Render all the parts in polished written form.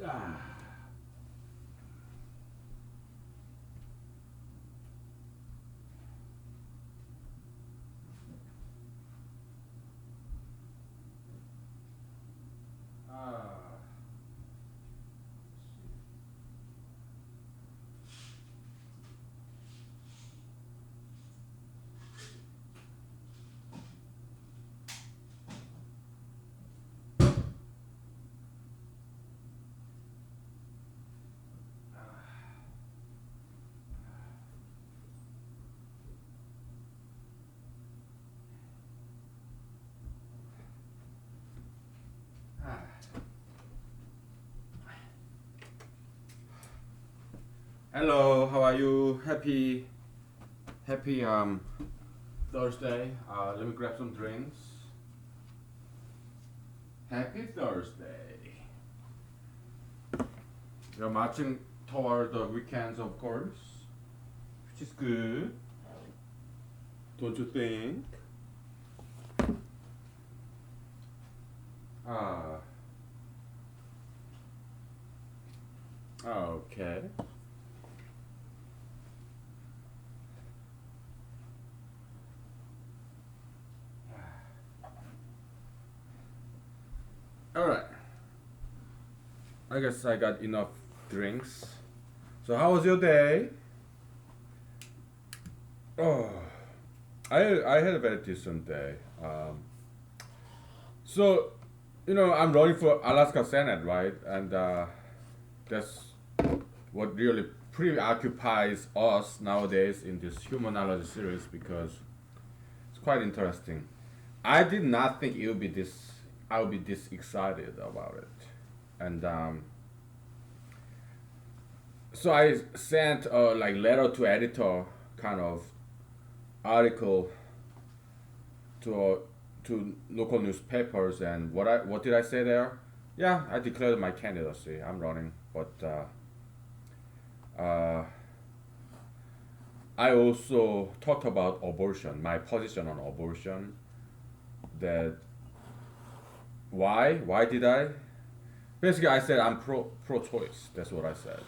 Ah. Ah. Ah. Hello, how are you? Happy Thursday. Let me grab some drinks. Happy Thursday. We're marching toward the weekends, of course, which is good. Don't you think? Ah, okay. All right. I guess I got enough drinks. So how was your day? Oh, I had a very decent day. So, I'm running for Alaska Senate, right? And that's what really preoccupies us nowadays in this humanology series because it's quite interesting. I did not think it would be this. I would be this excited about it, and so I sent a like letter to editor kind of article to to local newspapers, and what did I say there? Yeah, I declared my candidacy. I'm running, but uh, I also talked about abortion, my position on abortion. That why did I? Basically, I said I'm pro choice. That's what I said.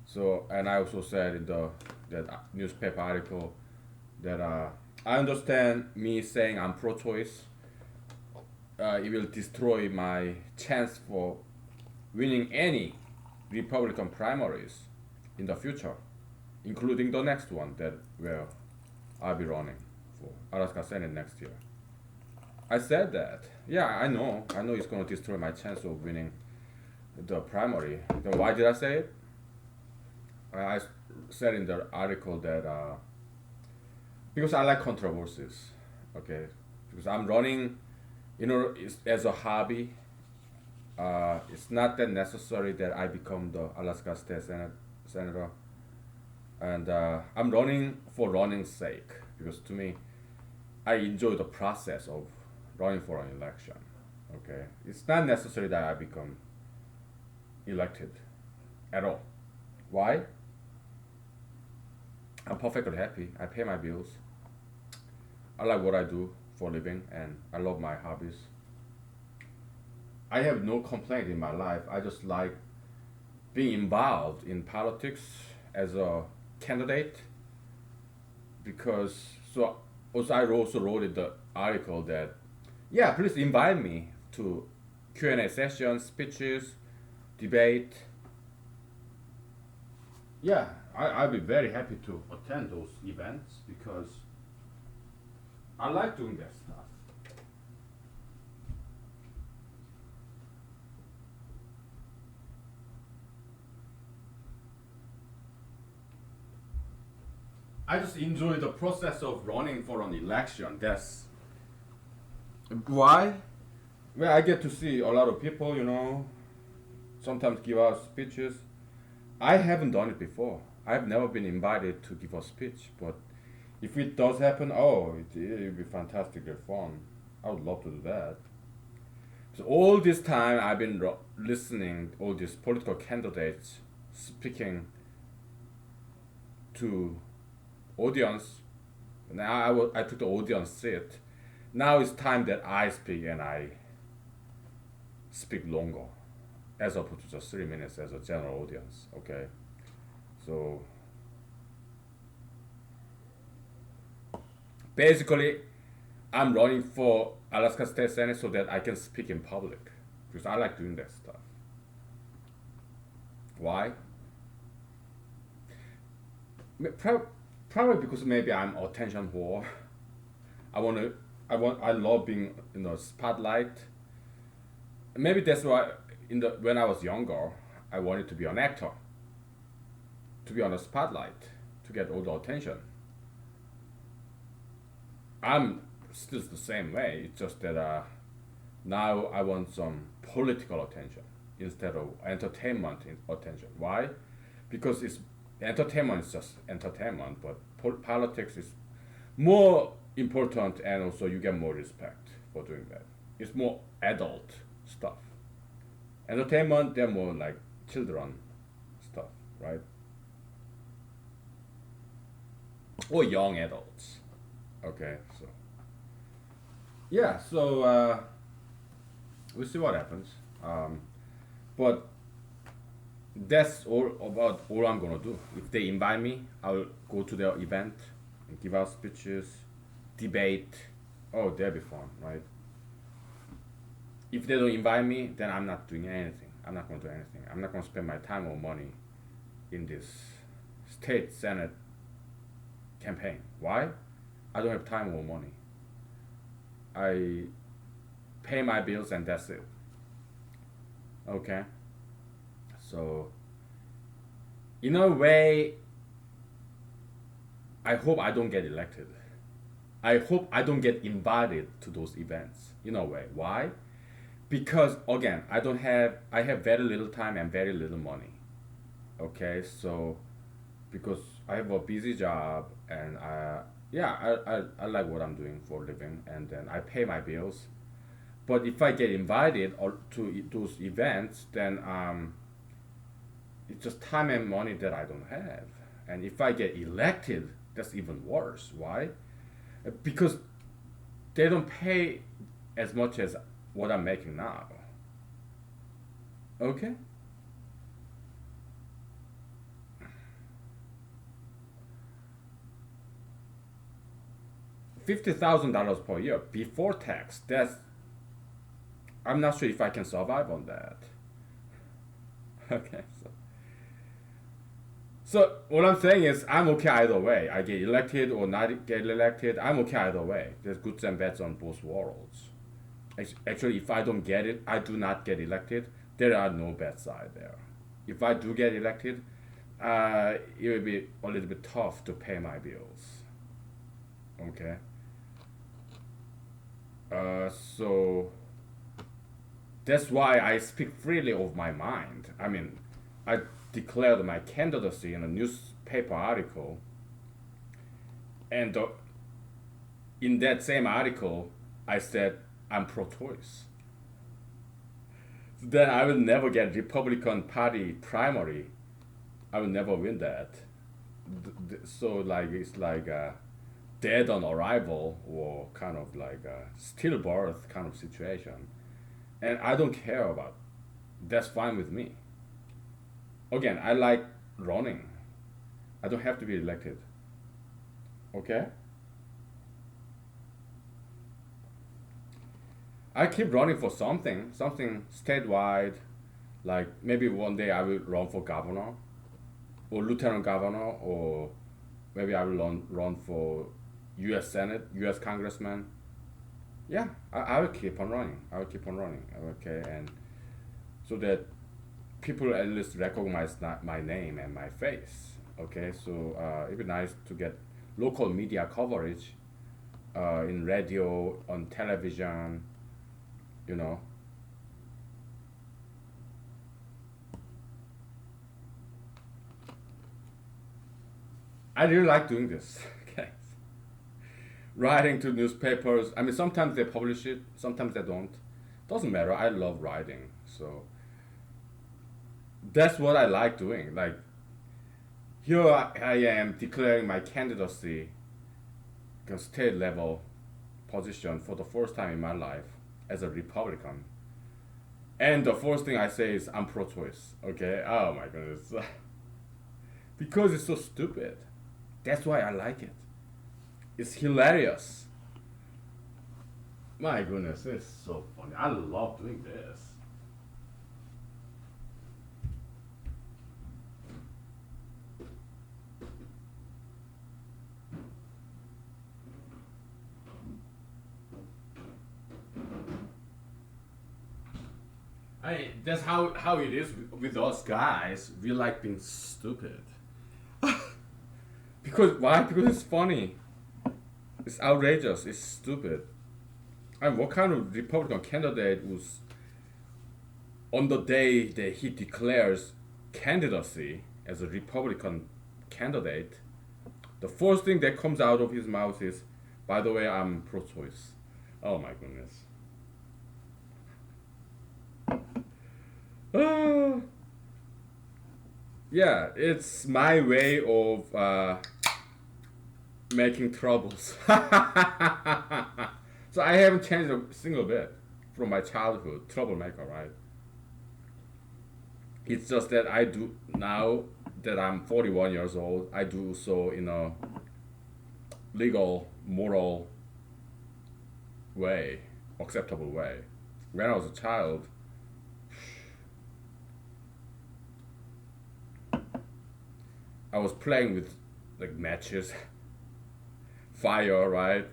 So, and I also said in the that newspaper article that I understand me saying I'm pro-choice. It will destroy my chance for winning any Republican primaries in the future, including the next one that where I'll be running for Alaska Senate next year. I said that. Yeah, I know. I know it's going to destroy my chance of winning the primary. Then why did I say it? I said in the article that because I like controversies, okay? Because I'm running, as a hobby. It's not that necessary that I become the Alaska State Senator, and I'm running for running's sake because to me, I enjoy the process of running for an election. Okay, it's not necessary that I become elected at all. Why? I'm perfectly happy. I pay my bills. I like what I do for a living, and I love my hobbies. I have no complaint in my life. I just like being involved in politics as a candidate because so also I also wrote in the article that yeah, please invite me to Q&A sessions, speeches, debate. Yeah, I'll be very happy to attend those events because I like doing that stuff. I just enjoy the process of running for an election. That's why. Well, I get to see a lot of people, sometimes give out speeches. I haven't done it before. I've never been invited to give a speech, but if it does happen, oh, it'll be fantastically fun. I would love to do that. So all this time I've been listening all these political candidates speaking to audience. Now I took the audience seat. Now it's time that I speak and I speak longer. as opposed to just 3 minutes as a general audience. Okay, so basically, I'm running for Alaska State Senate so that I can speak in public because I like doing that stuff. Why? Probably because maybe I'm attention whore. I want to. I love being in the spotlight. Maybe that's why when I was younger, I wanted to be an actor, to be on the spotlight, to get all the attention. I'm still the same way. It's just that now I want some political attention instead of entertainment attention. Why? Because it's entertainment is just entertainment, but politics is more important, and also you get more respect for doing that. It's more adult stuff. Entertainment, they're more like children stuff, right? Or young adults. Okay, so yeah, so we'll see what happens. But that's all I'm gonna do. If they invite me, I'll go to their event and give out speeches, debate. Oh, that'll be fun, right? If they don't invite me, then I'm not doing anything. I'm not gonna do anything. I'm not gonna spend my time or money in this state senate campaign. Why? I don't have time or money. I pay my bills and that's it. Okay? So, in a way, I hope I don't get elected. I hope I don't get invited to those events. In a way. Why? Because again, I have very little time and very little money. Okay, so because I have a busy job and I like what I'm doing for a living and then I pay my bills. But if I get invited or to those events, then it's just time and money that I don't have. And if I get elected, that's even worse. Why? Because they don't pay as much as what I'm making now. Okay? $50,000 per year before tax. I'm not sure if I can survive on that. Okay, so what I'm saying is I'm okay either way. I get elected or not get elected. I'm okay either way. There's goods and bads on both worlds. Actually, if I don't get it, I do not get elected. There are no bad side there. If I do get elected, it will be a little bit tough to pay my bills. Okay. So that's why I speak freely of my mind. I mean, I declared my candidacy in a newspaper article, and in that same article, I said I'm pro-choice. So then I will never get Republican Party primary. I will never win that. So like it's like dead on arrival or kind of like a stillbirth kind of situation, and I don't care about. That's fine with me. Again, I like running. I don't have to be elected. Okay? I keep running for something statewide. Like maybe one day I will run for governor or lieutenant governor, or maybe I will run for U.S. Senate, U.S. congressman. Yeah, I will keep on running. I will keep on running. Okay, and so that people at least recognize my name and my face. Okay, so it'd be nice to get local media coverage in radio, on television, you know. I really like doing this. Okay, writing to newspapers. I mean, sometimes they publish it, sometimes they don't. Doesn't matter. I love writing, so that's what I like doing. Like here I am declaring my candidacy, state level position for the first time in my life as a Republican. And the first thing I say is I'm pro-choice. Okay. Oh my goodness. Because it's so stupid. That's why I like it. It's hilarious. My goodness, it's so funny. I love doing this. That's how it is with us guys. We like being stupid. Because why? Because it's funny. It's outrageous. It's stupid. And what kind of Republican candidate was on the day that he declares candidacy as a Republican candidate, the first thing that comes out of his mouth is, "By the way, I'm pro-choice." Oh my goodness. Uh, yeah, it's my way of making troubles. So I haven't changed a single bit from my childhood. Troublemaker, right? It's just that I do now that I'm 41 years old. I do so in a legal, moral way, acceptable way. When I was a child, I was playing with like matches, fire, right?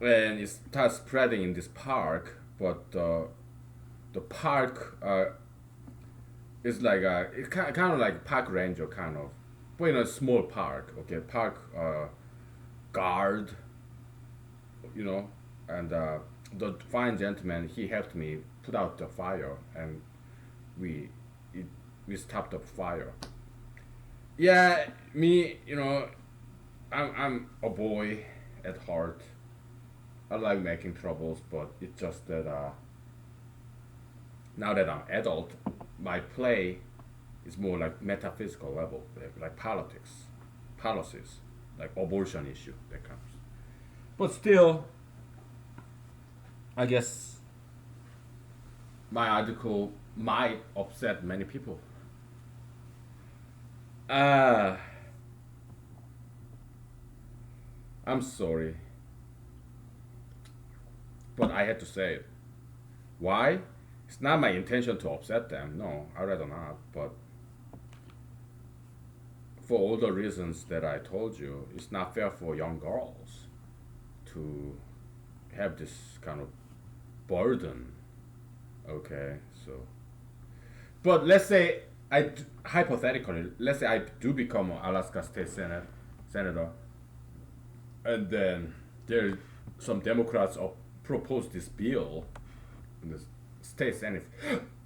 And it starts spreading in this park, but the park is like it kind of like park ranger kind of, but in a small park. Okay, park guard, you know, and the fine gentleman he helped me put out the fire, and we it, we stopped the fire. Yeah, me, I'm a boy at heart. I like making troubles, but it's just that now that I'm adult, my play is more like metaphysical level, like politics, policies, like abortion issue that comes. But still, I guess my article might upset many people. Uh, I'm sorry, but I had to say it. Why? It's not my intention to upset them. No, I'd rather not. But for all the reasons that I told you, it's not fair for young girls to have this kind of burden. Okay, so. But let's say hypothetically, let's say I do become an Alaska State Senator, and then there some Democrats propose this bill in the state Senate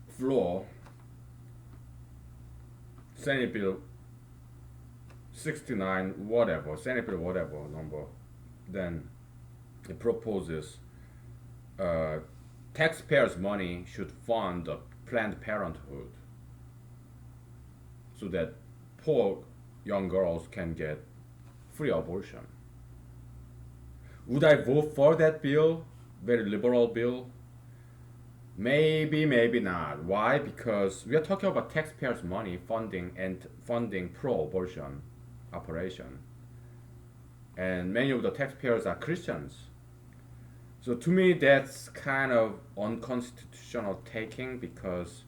floor, Senate Bill 69, whatever, Senate Bill whatever number, then it proposes uh, taxpayers' money should fund the Planned Parenthood so that poor young girls can get free abortion. Would I vote for that bill? Very liberal bill? Maybe, maybe not. Why? Because we are talking about taxpayers' money funding pro-abortion operation, and many of the taxpayers are Christians. So to me, that's kind of unconstitutional taking because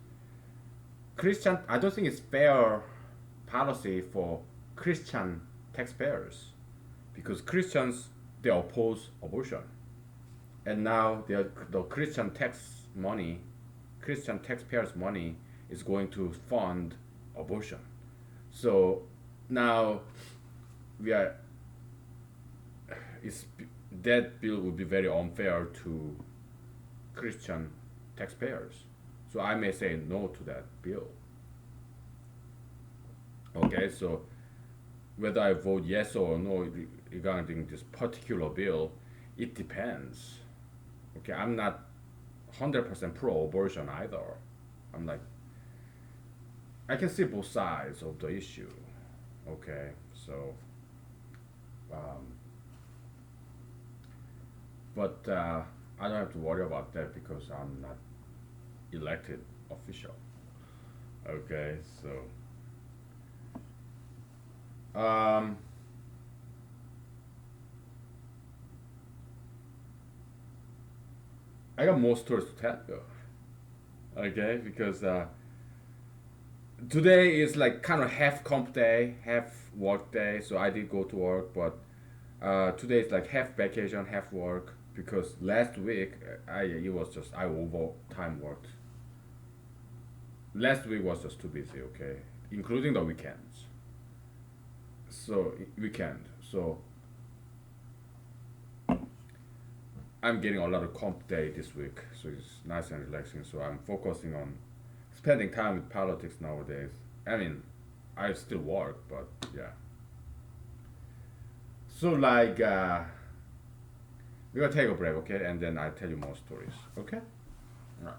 Christian. I don't think it's fair policy for Christian taxpayers because Christians they oppose abortion, and now the Christian taxpayers' money is going to fund abortion. So now we are it's, that bill would be very unfair to Christian taxpayers. So I may say no to that bill. Okay, so whether I vote yes or no regarding this particular bill, it depends. Okay, I'm not 100% pro abortion either. I'm like, I can see both sides of the issue. Okay, so, um, but I don't have to worry about that because I'm not elected official. Okay, so um, I got more stories to tell you. Okay, because today is like kind of half comp day, half work day. So I did go to work, but today is like half vacation, half work. Because last week I it was just I overtime worked. Last week was just too busy. Okay, including the weekends. So weekend. So I'm getting a lot of comp day this week. So it's nice and relaxing. So I'm focusing on spending time with politics nowadays. I mean, I still work, but yeah. So like we're gonna take a break, okay? And then I tell you more stories, okay? Right.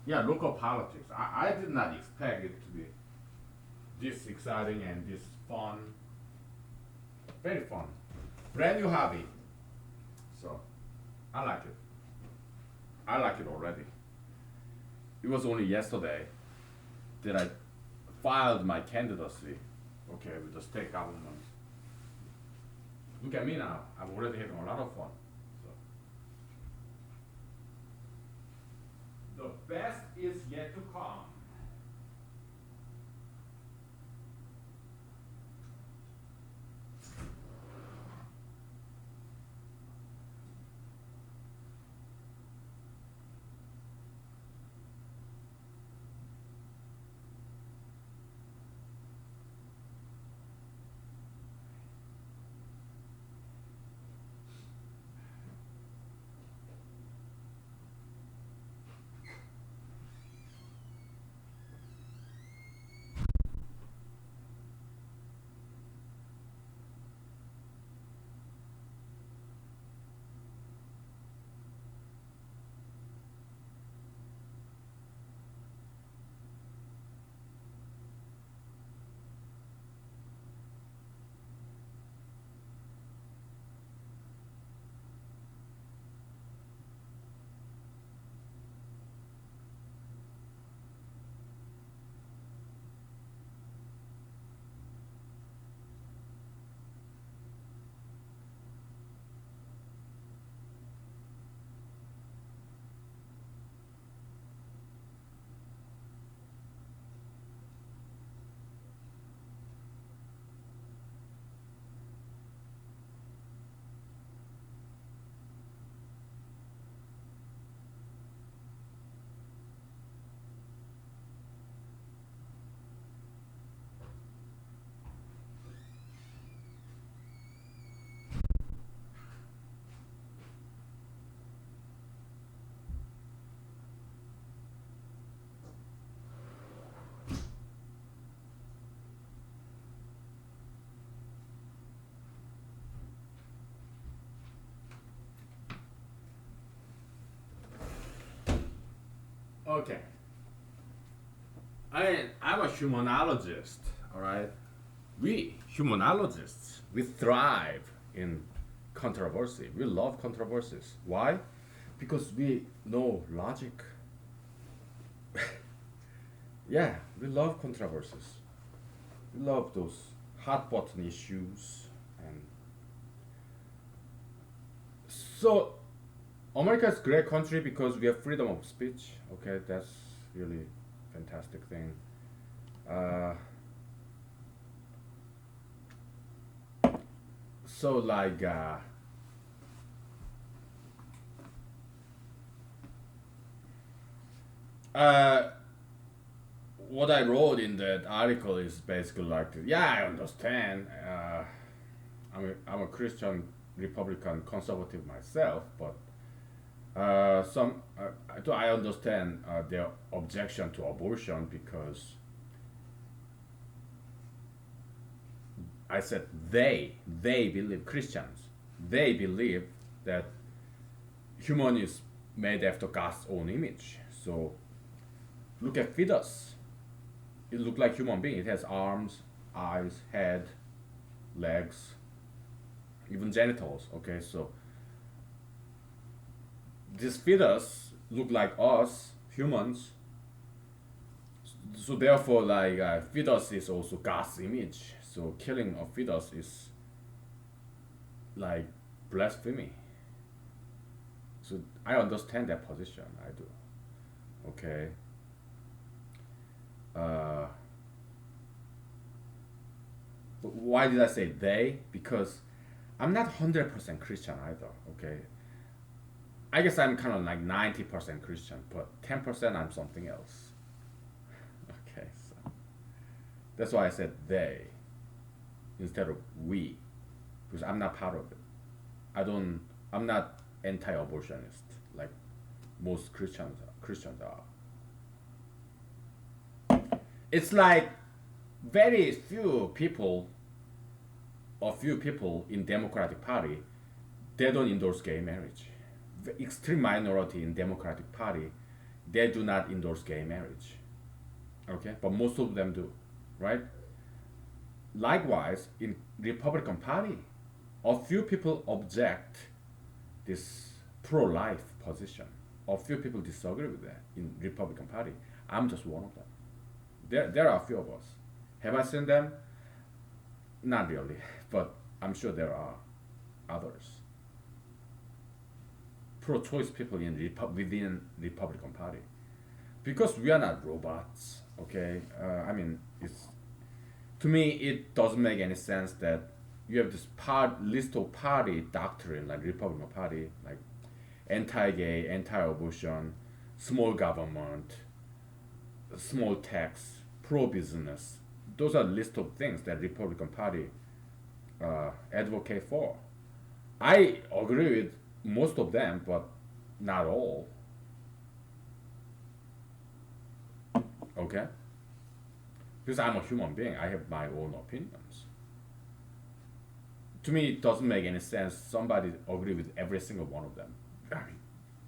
Yeah, local politics. I did not expect it to be this exciting and this fun. Very fun. Brand new hobby. So I like it. I like it already. It was only yesterday that I filed my candidacy, okay, with the state government. Look at me now. I'm already having a lot of fun. So the best is yet to come. Okay. I'm a humanologist, all right? We, humanologists, we thrive in controversy. We love controversies. Why? Because we know logic. Yeah, we love controversies. We love those hot button issues. And so, America is a great country because we have freedom of speech. Okay, that's really fantastic thing. Uh, so like uh, what I wrote in that article is basically like, yeah, I understand. I'm a Christian Republican conservative myself, but some I understand their objection to abortion because I said they believe Christians they believe that human is made after God's own image. So look at fetus. It looks like human being. It has arms, eyes, head, legs, even genitals. Okay, so this fetus look like us humans. So therefore, like fetus is also God's image. So killing of fetus is like blasphemy. So I understand that position. I do. Okay. Uh, why did I say they? Because I'm not 100% Christian either. Okay. I guess I'm kind of like 90% Christian, but 10% I'm something else. Okay. So that's why I said they instead of we, because I'm not part of it. I don't. I'm not anti-abortionist like most Christians are. It's like very few people or few people in Democratic Party they don't endorse gay marriage. The extreme minority in Democratic Party they do not endorse gay marriage. Okay, but most of them do, right? Likewise, in Republican Party, a few people object this pro-life position. A few people disagree with that in Republican Party. I'm just one of them. There are a few of us. Have I seen them? Not really, but I'm sure there are others. Pro-choice people in within Republican Party, because we are not robots. Okay, I mean, it's to me it doesn't make any sense that you have this list of party doctrine like Republican Party, like anti-gay, anti-abortion, small government, small tax, pro-business. Those are list of things that Republican Party advocate for. I agree with most of them, but not all. Okay, because I'm a human being, I have my own opinions. To me, it doesn't make any sense somebody agree with every single one of them. I mean,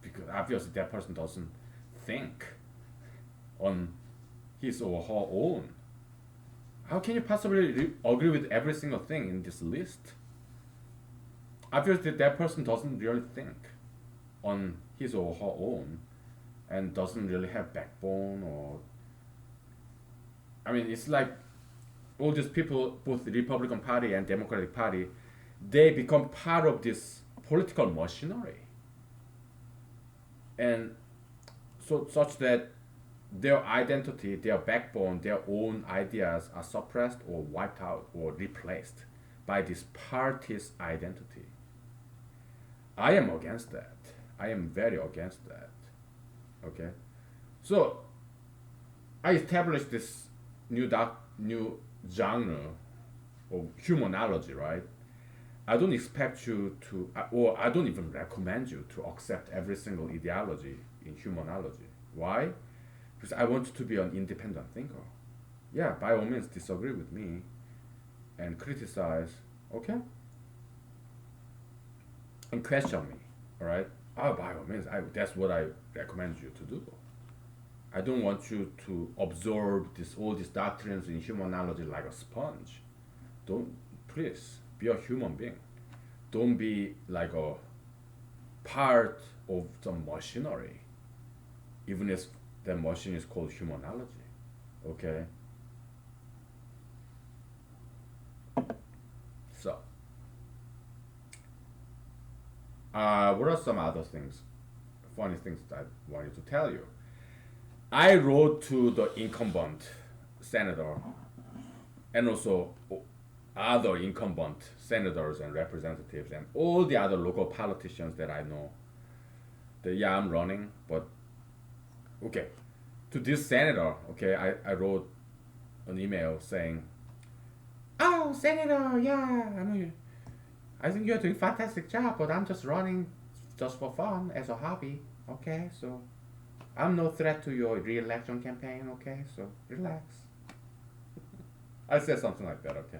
because obviously that person doesn't think on his or her own. How can you possibly agree with every single thing in this list? Obviously, that person doesn't really think on his or her own and doesn't really have backbone or. I mean, it's like all these people, both the Republican Party and Democratic Party, they become part of this political machinery. And so such that their identity, their backbone, their own ideas are suppressed or wiped out or replaced by this party's identity. I am against that. I am very against that. Okay, so I established this new genre of humanology, right? I don't expect you to, or I don't even recommend you to accept every single ideology in humanology. Why? Because I want you to be an independent thinker. Yeah, by all means, disagree with me and criticize, okay? And question me, all right? Oh, by all means, that's what I recommend you to do. I don't want you to absorb all these doctrines in humanology like a sponge. Don't, please, be a human being. Don't be like a part of some machinery, even if the machine is called humanology. Okay? So, what are some other things, funny things that I wanted to tell you? I wrote to the incumbent senator and also other incumbent senators and representatives and all the other local politicians that I know. That yeah, I'm running, but okay. To this senator, okay, I wrote an email saying, "Oh, Senator, yeah, I think you're doing a fantastic job, but I'm just running just for fun as a hobby, okay? So I'm no threat to your re-election campaign, okay? So relax." I said something like that, okay?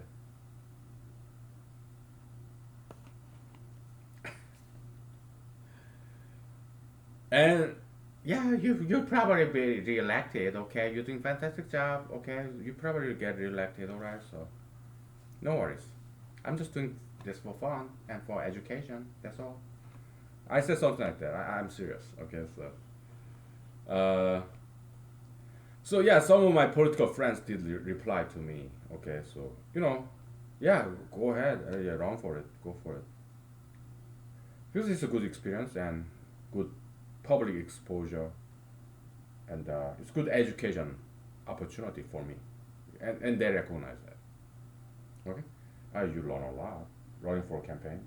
And yeah, you probably be re-elected, okay? You're doing fantastic job, okay? You probably get re-elected, alright? So no worries. I'm just doing this for fun and for education. That's all. I said something like that. I'm serious, okay? So Uh, so yeah, some of my political friends did reply to me. Okay, so yeah, go ahead, yeah, run for it, go for it, because it's a good experience and good public exposure, and it's good education opportunity for me, and they recognize that. Okay, you learn a lot running for a campaign,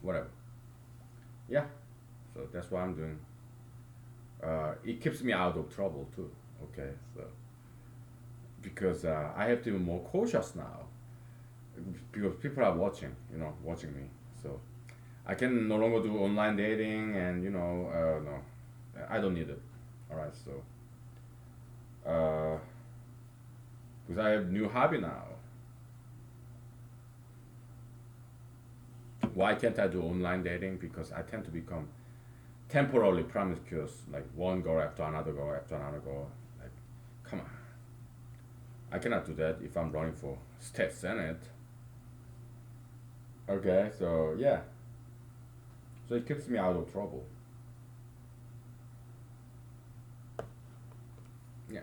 whatever. Yeah, so that's what I'm doing. It keeps me out of trouble too. Okay, so because I have to be more cautious now because people are watching, watching me. So I can no longer do online dating, and no, I don't need it. All right, so uh, because I have new hobby now. Why can't I do online dating? Because I tend to become temporarily promiscuous, like one girl after another girl after another girl. Like, come on, I cannot do that if I'm running for state senate. Okay, so yeah, so it keeps me out of trouble. Yeah,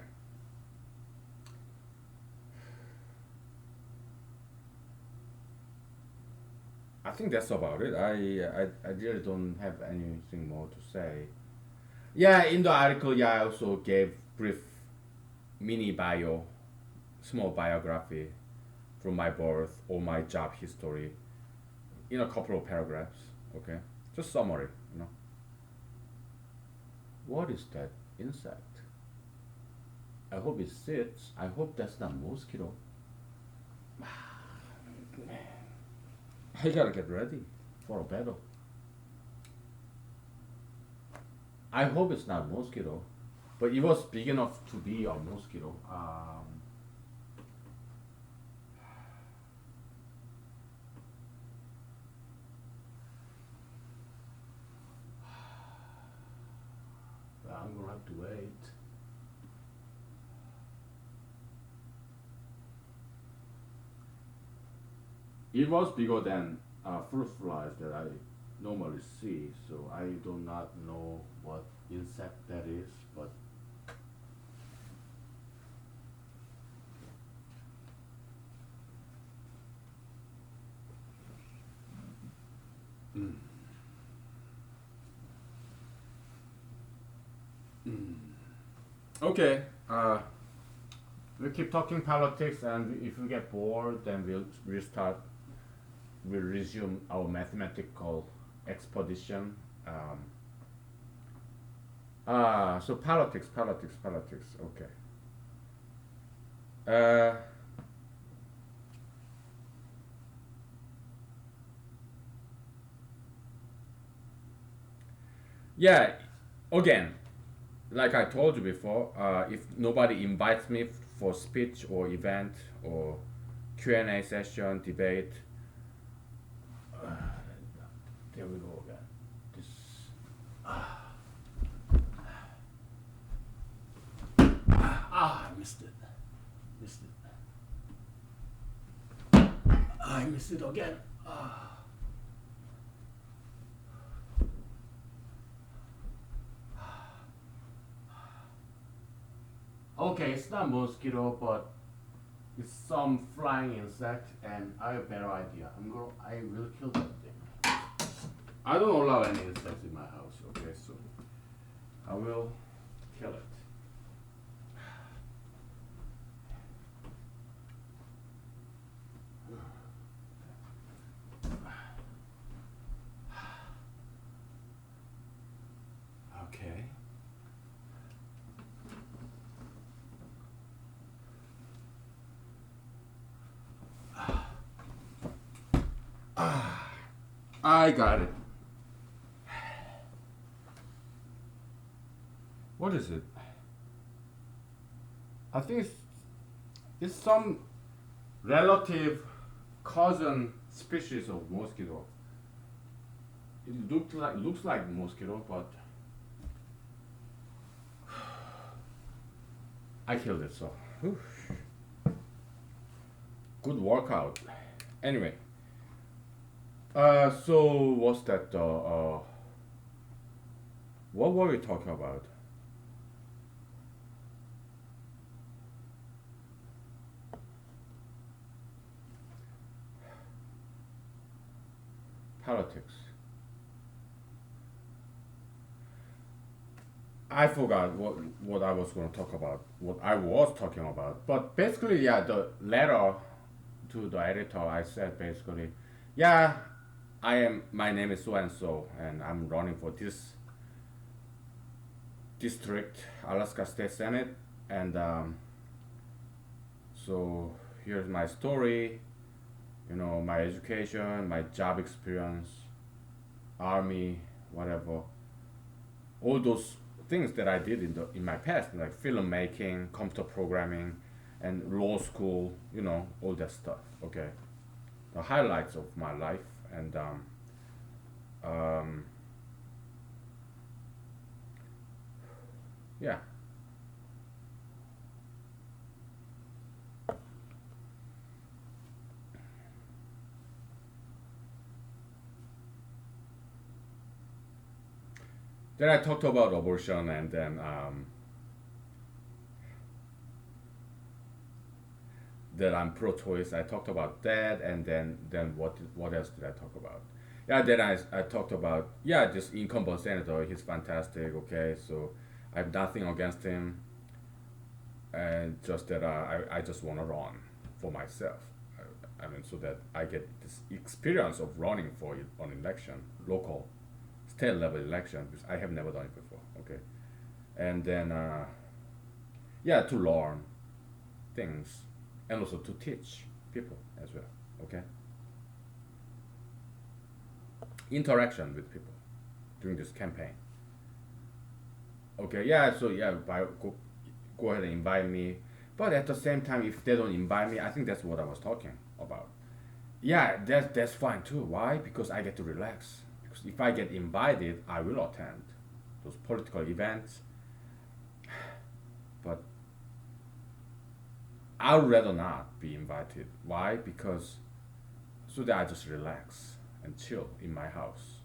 I think that's about it. I really don't have anything more to say. Yeah, in the article, yeah, I also gave brief mini bio, small biography from my birth or my job history in a couple of paragraphs. Okay, just summary. What is that insect? I hope it sits. I hope that's not mosquito. I gotta get ready for a battle. I hope it's not mosquito, but it was big enough to be a mosquito. I'm gonna have to wait. It was bigger than fruit flies that I normally see, so I do not know what insect that is, but mm, mm. Okay. We'll keep talking politics, and if we get bored, then we'll restart. We'll resume our mathematical expedition. So politics, politics, politics. Okay. Uh, yeah. Again, like I told you before, if nobody invites me for speech or event or Q&A session, debate, uh, there we go again. This, I missed it. Missed it. I missed it again. Okay, it's not mosquito, but it's some flying insect, and I have a better idea. I will kill that thing. I don't allow any insects in my house. Okay, so I will kill it. Okay. I got it. What is it? I think it's some relative cousin species of mosquito. It looks like mosquito, but I killed it. So whew, good workout. Anyway, so what's that? What were we talking about? Politics. I forgot what I was going to talk about. What I was talking about. But basically, yeah, the letter to the editor, I said basically, yeah, I am. My name is so and so, and I'm running for this district, Alaska State Senate, and so here's my story. You know, my education, my job experience, army, whatever, all those things that I did in my past, like filmmaking, computer programming, and law school. You know, all that stuff. Okay, the highlights of my life, and um, yeah. Then I talked about abortion, and then that I'm pro-choice. I talked about that, and then what else did I talk about? Yeah, then I talked about, yeah, this incumbent senator. He's fantastic. Okay, so I have nothing against him, and just that I just want to run for myself. I mean, so that I get this experience of running for an election, local, state level election, because I have never done it before. Okay, and then yeah, to learn things, and also to teach people as well. Okay, interaction with people during this campaign. Okay, yeah, so yeah, go ahead and invite me. But at the same time, if they don't invite me, I think that's what I was talking about. Yeah, that's fine too. Why? Because I get to relax. Because if I get invited, I will attend those political events. But I would rather not be invited. Why? Because so that I just relax and chill in my house.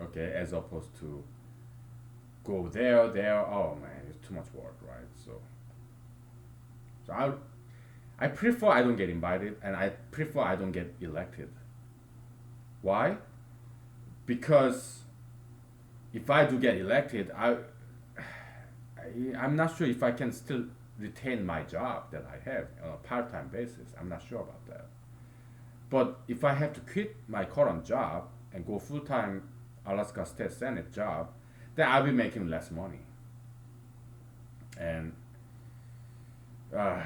Okay, as opposed to go there. Oh man, it's too much work, right? So I prefer I don't get invited, and I prefer I don't get elected. Why? Because if I do get elected, I'm not sure if I can still retain my job that I have on a part-time basis. I'm not sure about that. But if I have to quit my current job and go full-time Alaska State Senate job, then I'll be making less money, and uh,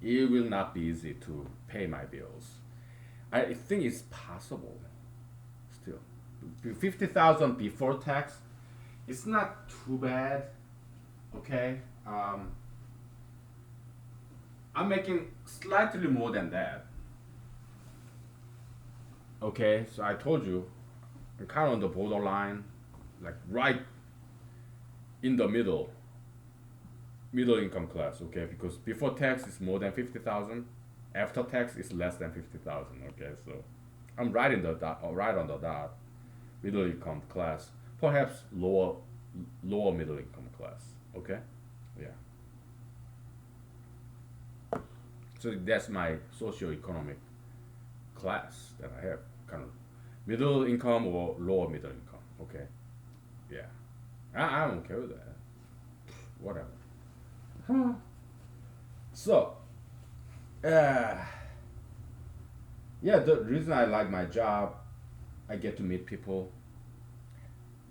it will not be easy to pay my bills. I think it's possible still. 50,000 before tax, it's not too bad. Okay, I'm making slightly more than that. Okay, so I told you I'm kind of on the borderline, like right in the middle income class. Okay, because before tax is more than 50,000, after tax is less than 50,000. Okay, so I'm right in the dot, right on the dot, middle income class, perhaps lower middle income class. Okay, yeah. So that's my socio-economic class that I have, kind of middle income or lower middle income. Okay, yeah, I'm okay with that. Whatever. So, uh, yeah, the reason I like my job, I get to meet people,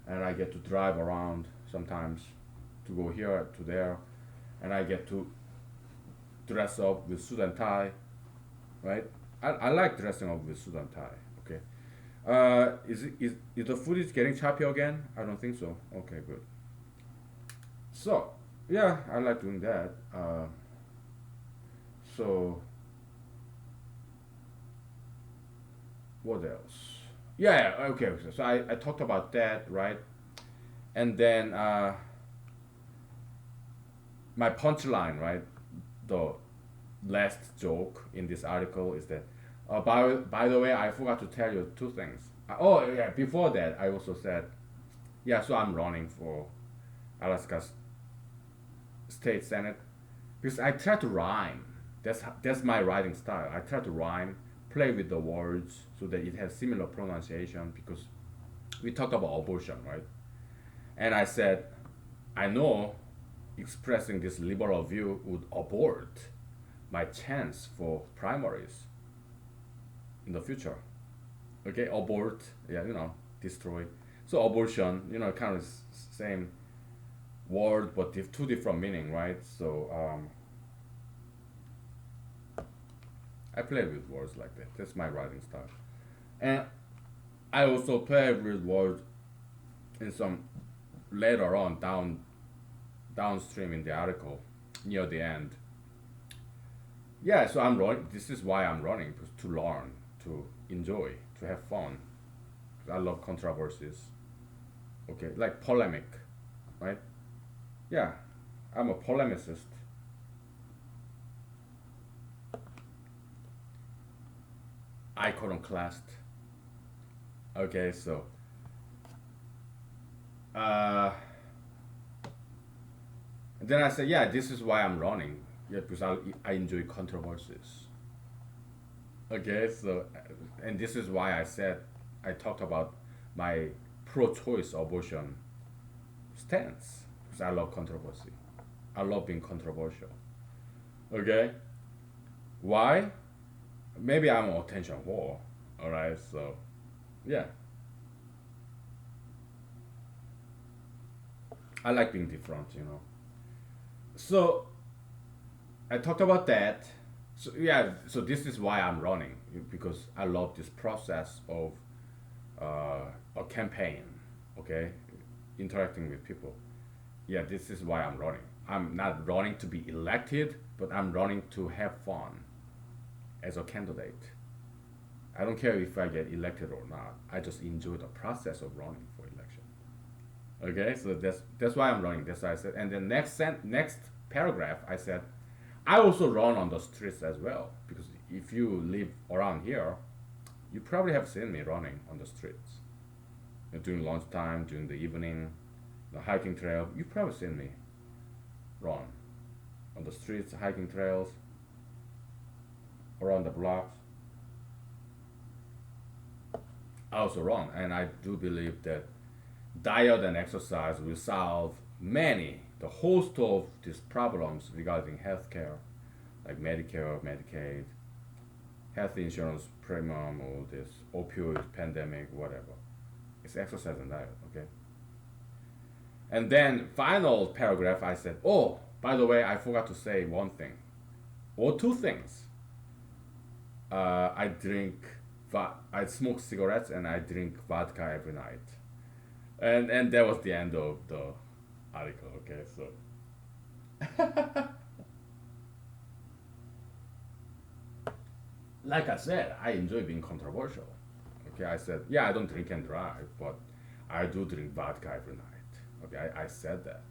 and I get to drive around sometimes to go here to there, and I get to dress up with suit and tie, right? I like dressing up with suit and tie. Okay. Is the footage getting choppy again? I don't think so. Okay, good. So, yeah, I like doing that. So, what else? Yeah, yeah, okay. So I talked about that, right? And then my punchline, right? The last joke in this article is that, by the way, I forgot to tell you two things. Oh yeah, before that I also said, yeah, so I'm running for Alaska State Senate because I try to rhyme. That's my writing style. I try to rhyme, play with the words so that it has similar pronunciation because we talk about abortion, right? And I said, I know expressing this liberal view would abort my chance for primaries in the future. Okay, abort, yeah, destroy. So abortion, kind of same word but two different meaning, right? So I play with words like that. That's my writing style, and I also play with words in some later on downstream in the article near the end. Yeah, so I'm running. This is why I'm running to learn, to enjoy, to have fun. I love controversies. Okay, like polemic, right? Yeah, I'm a polemicist. Iconoclast. Okay, so uh, then I said, yeah, this is why I'm running. Yeah, because I enjoy controversies. Okay, so and this is why I said I talked about my pro-choice abortion stance because I love controversy. I love being controversial. Okay, why? Maybe I'm an attention whore. All right, so yeah, I like being different. So I talked about that. So yeah, so this is why I'm running because I love this process of a campaign. Okay, interacting with people. Yeah, this is why I'm running. I'm not running to be elected, but I'm running to have fun as a candidate. I don't care if I get elected or not. I just enjoy the process of running for election. Okay, so that's why I'm running. That's why I said. And then next paragraph, I said, I also run on the streets as well because if you live around here, you probably have seen me running on the streets during lunchtime, during the evening, the hiking trail. You've probably seen me run on the streets, hiking trails, around the blocks. I also run, and I do believe that diet and exercise will solve the host of these problems regarding healthcare, like Medicare, Medicaid, health insurance premium, or this opioid pandemic, whatever. It's exercise and diet, okay? And then final paragraph, I said, oh, by the way, I forgot to say one thing, or two things. I drink, I smoke cigarettes and I drink vodka every night. And that was the end of the article. Okay, so like I said, I enjoy being controversial. Okay, I said, yeah, I don't drink and drive, but I do drink vodka every night. Okay, I said that.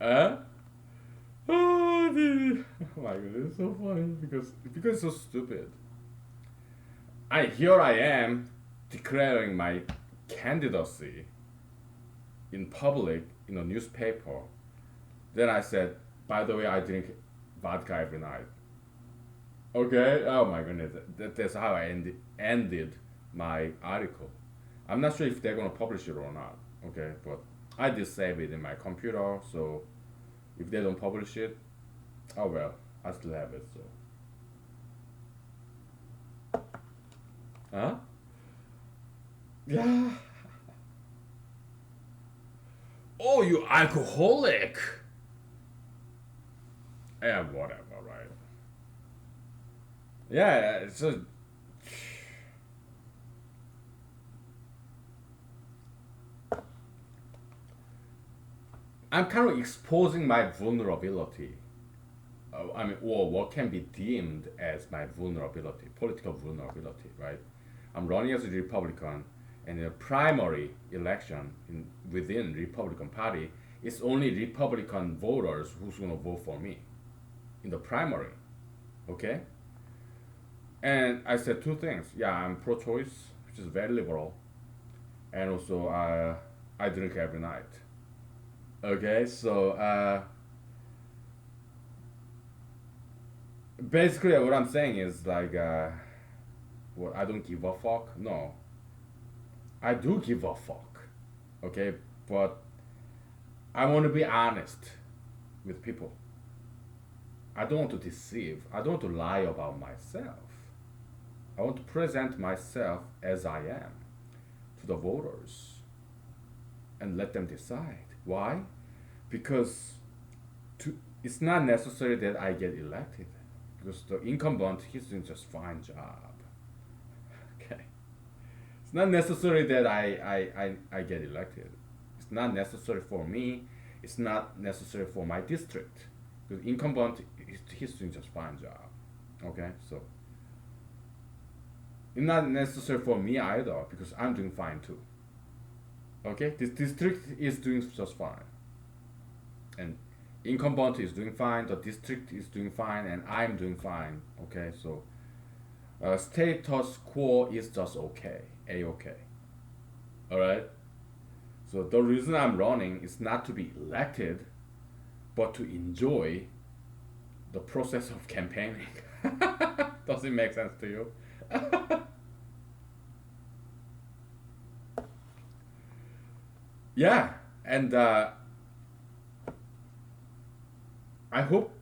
Uh? Oh, dude. Oh my god, it's so funny because it's so stupid. Here I am declaring my candidacy in public in a newspaper. Then I said, by the way, I drink vodka every night. Okay. Oh my goodness. That's how I ended my article. I'm not sure if they're gonna publish it or not. Okay, but I did save it in my computer, so if they don't publish it, oh well, I still have it. So, huh? Yeah. Oh, you alcoholic? Yeah, whatever, right? Yeah, it's a. I'm kind of exposing my vulnerability. I mean, or what can be deemed as my vulnerability, political vulnerability, right? I'm running as a Republican, and in a primary election within Republican Party, it's only Republican voters who's gonna vote for me in the primary, okay? And I said two things. Yeah, I'm pro-choice, which is very liberal, and also I drink every night. Okay, so basically what I'm saying is like, what, I don't give a fuck. No, I do give a fuck. Okay, but I want to be honest with people. I don't want to deceive. I don't want to lie about myself. I want to present myself as I am to the voters and let them decide. Why? Because it's not necessary that I get elected, because the incumbent, he's doing just fine job. Okay, it's not necessary that I get elected. It's not necessary for me. It's not necessary for my district. The incumbent, he's doing just fine job. Okay, so it's not necessary for me either, because I'm doing fine too. Okay, this district is doing just fine, and incumbent is doing fine. The district is doing fine, and I'm doing fine. Okay, so status quo is just okay, a okay. All right. So the reason I'm running is not to be elected, but to enjoy the process of campaigning. Does it make sense to you? Yeah, and I hope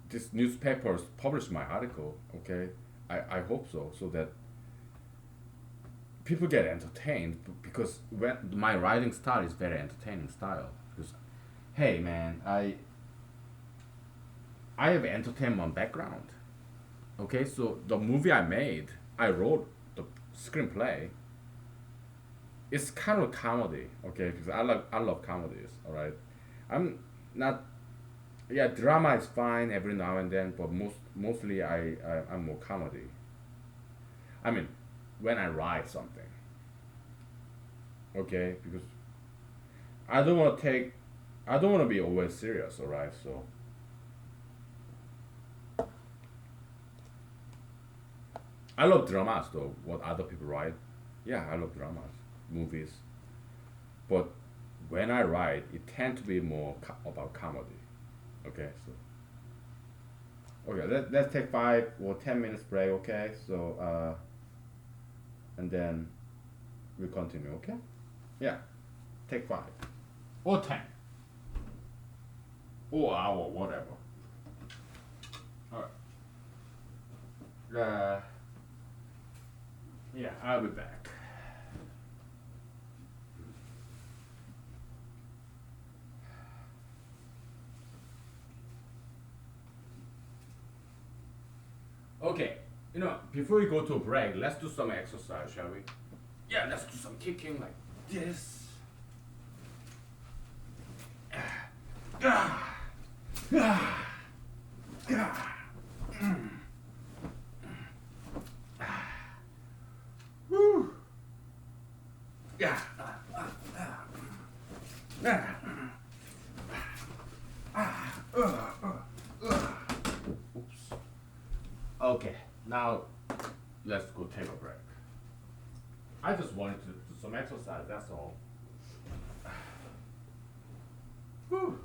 this newspapers publish my article. Okay, I hope so, so that people get entertained, because when my writing style is very entertaining style. Because, hey man, I have entertainment background. Okay, so the movie I made, I wrote the screenplay. It's kind of comedy. Okay, because I love comedies. All right, I'm not. Yeah, drama is fine every now and then, but mostly I'm more comedy. I mean, when I write something. Okay, because I don't want to take, I don't want to be always serious. All right, so I love dramas though. What other people write, yeah, I love dramas, movies. But when I write, it tends to be more about comedy. Okay, so okay, let's take 5 or 10 minutes break. Okay, so and then we continue. Okay, yeah, take 5 or 10 or hour, whatever. All right. Yeah, I'll be back. Okay, before we go to a break, let's do some exercise, shall we? Yeah, let's do some kicking like this. Ah, ah, ah, mm, woo. Yeah. Ah, oops. Okay, now let's go take a break. I just wanted to do some exercise, that's all. Whew.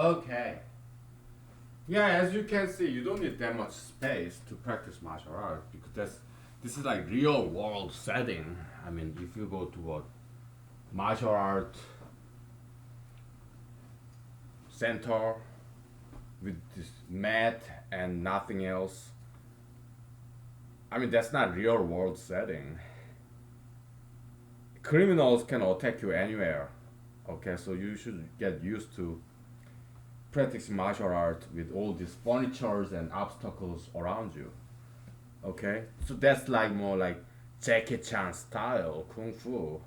Okay. Yeah, as you can see, you don't need that much space to practice martial art because this is like real world setting. I mean, if you go to a martial art center with this mat and nothing else, I mean that's not real world setting. Criminals can attack you anywhere. Okay, so you should get used to practice martial art with all these furnitures and obstacles around you. Okay, so that's like more like Jackie Chan style kung fu,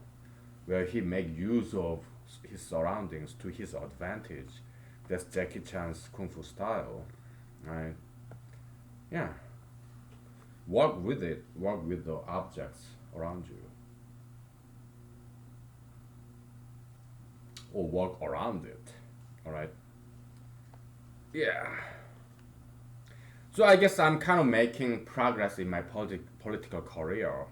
where he make use of his surroundings to his advantage. That's Jackie Chan's kung fu style, right? Yeah, work with it, work with the objects around you, or work around it. All right. Yeah. So I guess I'm kind of making progress in my political career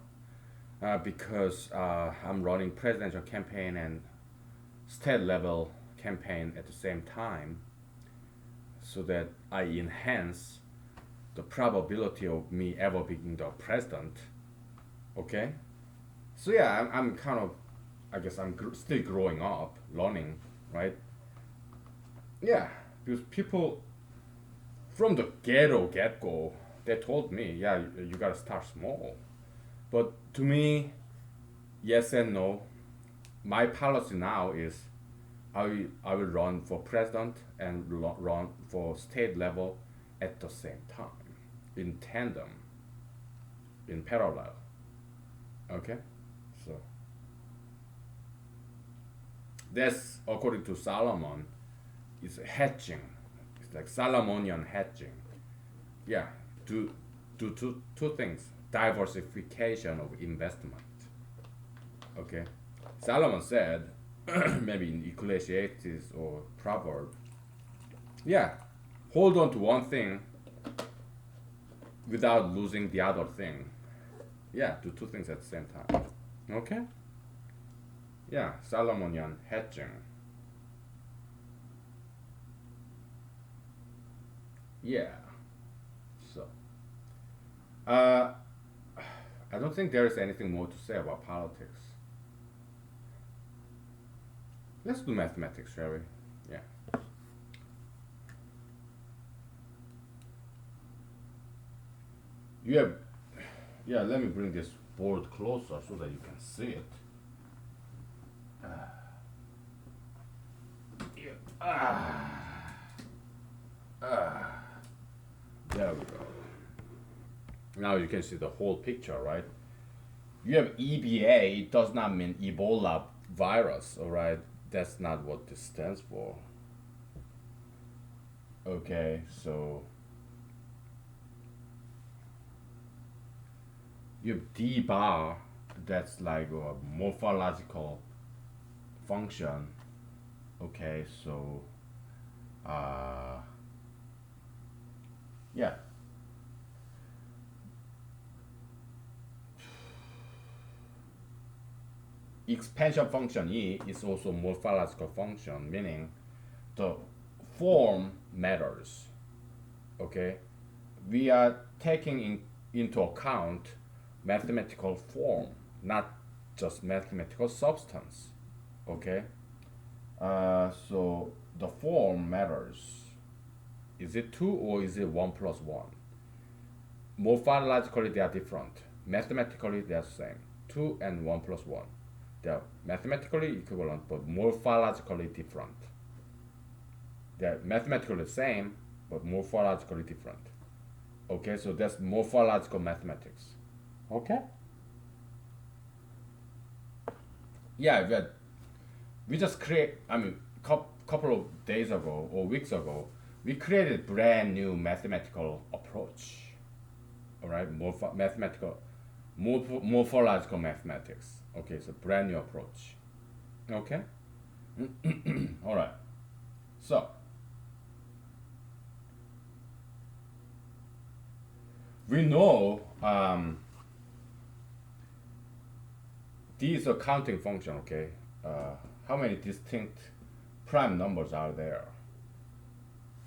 because I'm running presidential campaign and state level campaign at the same time, so that I enhance the probability of me ever being the president. Okay. So yeah, I'm kind of, I guess I'm still growing up, learning, right? Yeah, because people from the get go, they told me, yeah, you gotta start small. But to me, yes and no. My policy now is I will run for president and run for state level at the same time, in tandem, in parallel. Okay, so that's according to Solomon. It's hatching. It's like Solomonian hatching. Yeah, do two things: diversification of investment. Okay, Solomon said, maybe in Ecclesiastes or Proverb, yeah, hold on to one thing without losing the other thing. Yeah, do two things at the same time. Okay? Yeah, Solomonian hedging. Yeah. So, uh, I don't think there is anything more to say about politics. Let's do mathematics, shall we? Yeah. You have, yeah, let me bring this board closer so that you can see it. Yeah. There we go. Now you can see the whole picture, right? You have EBA, it does not mean Ebola virus, alright? That's not what this stands for. Okay, so you have D bar, that's like a morphological function. Okay, so uh, yeah. Expansion function E is also morphological function, meaning the form matters. Okay, we are taking into account mathematical form, not just mathematical substance. Okay, so the form matters. Is it two or is it one plus one? Morphologically, they are different. Mathematically, they are the same. Two and one plus one. They are mathematically equivalent, but morphologically different. They are mathematically the same, but morphologically different. Okay, so that's morphological mathematics. Okay? Yeah, we just create, I mean, couple of days ago or weeks ago, we created brand new mathematical approach. All right, morphological mathematics. Okay, so brand new approach. Okay. All right. So we know these are counting function. Okay, how many distinct prime numbers are there?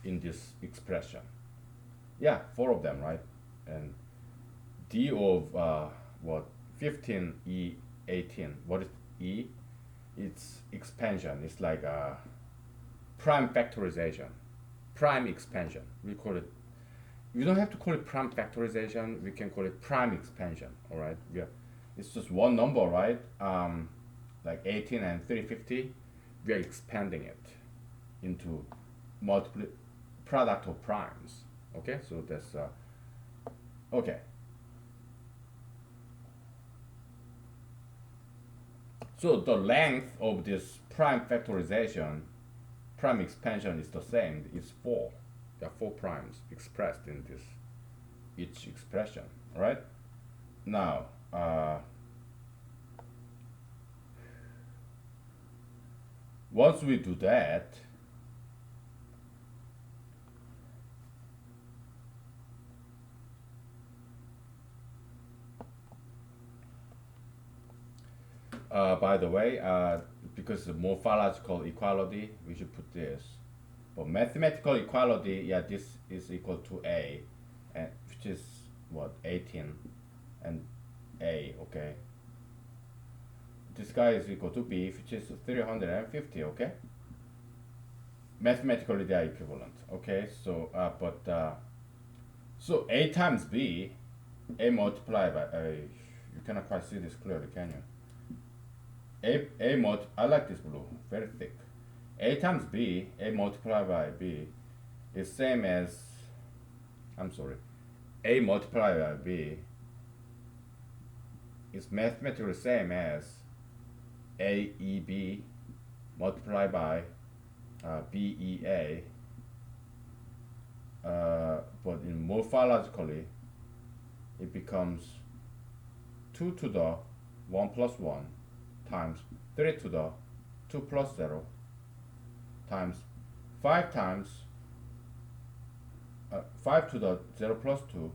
in this expression. Yeah, four of them, right? And d of what 15 e 18. What is e? It's expansion. It's like prime factorization, prime expansion. We call it. We don't have to call it prime factorization. We can call it prime expansion. All right. Yeah, it's just one number, right? Like 18 and 350. We are expanding it into multiple product of primes. Okay, so that's okay. So the length of this prime factorization, prime expansion is the same. It's four. There are four primes expressed in this each expression, right? Now, once we do that, by the way, because of morphological equality, we should put this. But mathematical equality, yeah, this is equal to A, and which is what 18, and A, okay. This guy is equal to B, which is 350, okay. Mathematically, they are equivalent, okay. So, so A times B, A multiplied by you cannot quite see this clearly, can you? I like this blue, very thick. A times B, A multiplied by B, is same as, I'm sorry, A multiplied by B is mathematically same as AEB multiplied by BEA, but in morphologically, it becomes 2 to the 1 plus 1 times 3 to the 2 plus 0 times 5 times 5 to the 0 plus 2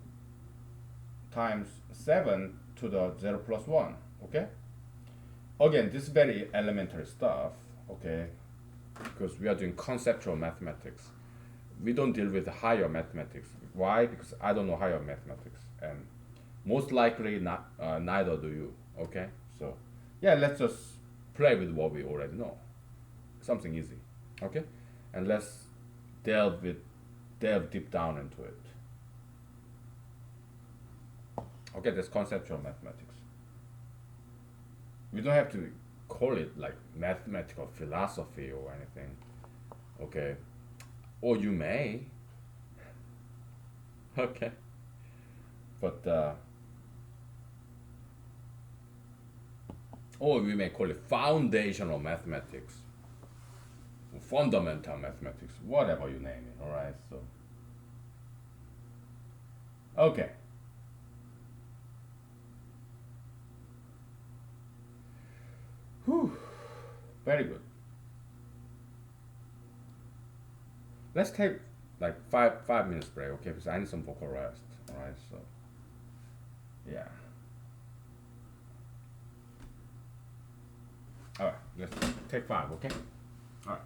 times 7 to the 0 plus 1, okay? Again, this is very elementary stuff, okay? Because we are doing conceptual mathematics. We don't deal with higher mathematics. Why? Because I don't know higher mathematics, and most likely not, neither do you, okay? So, yeah, let's just play with what we already know. Something easy, okay? And let's delve deep down into it. Okay, that's conceptual mathematics. We don't have to call it like mathematical philosophy or anything, okay? Or you may, okay? But or we may call it foundational mathematics, fundamental mathematics, whatever you name it, all right? So, okay. Whew. Very good. Let's take like 5 minutes break, okay? Because I need some vocal rest, all right? So, yeah. All right, let's take 5, okay? All right.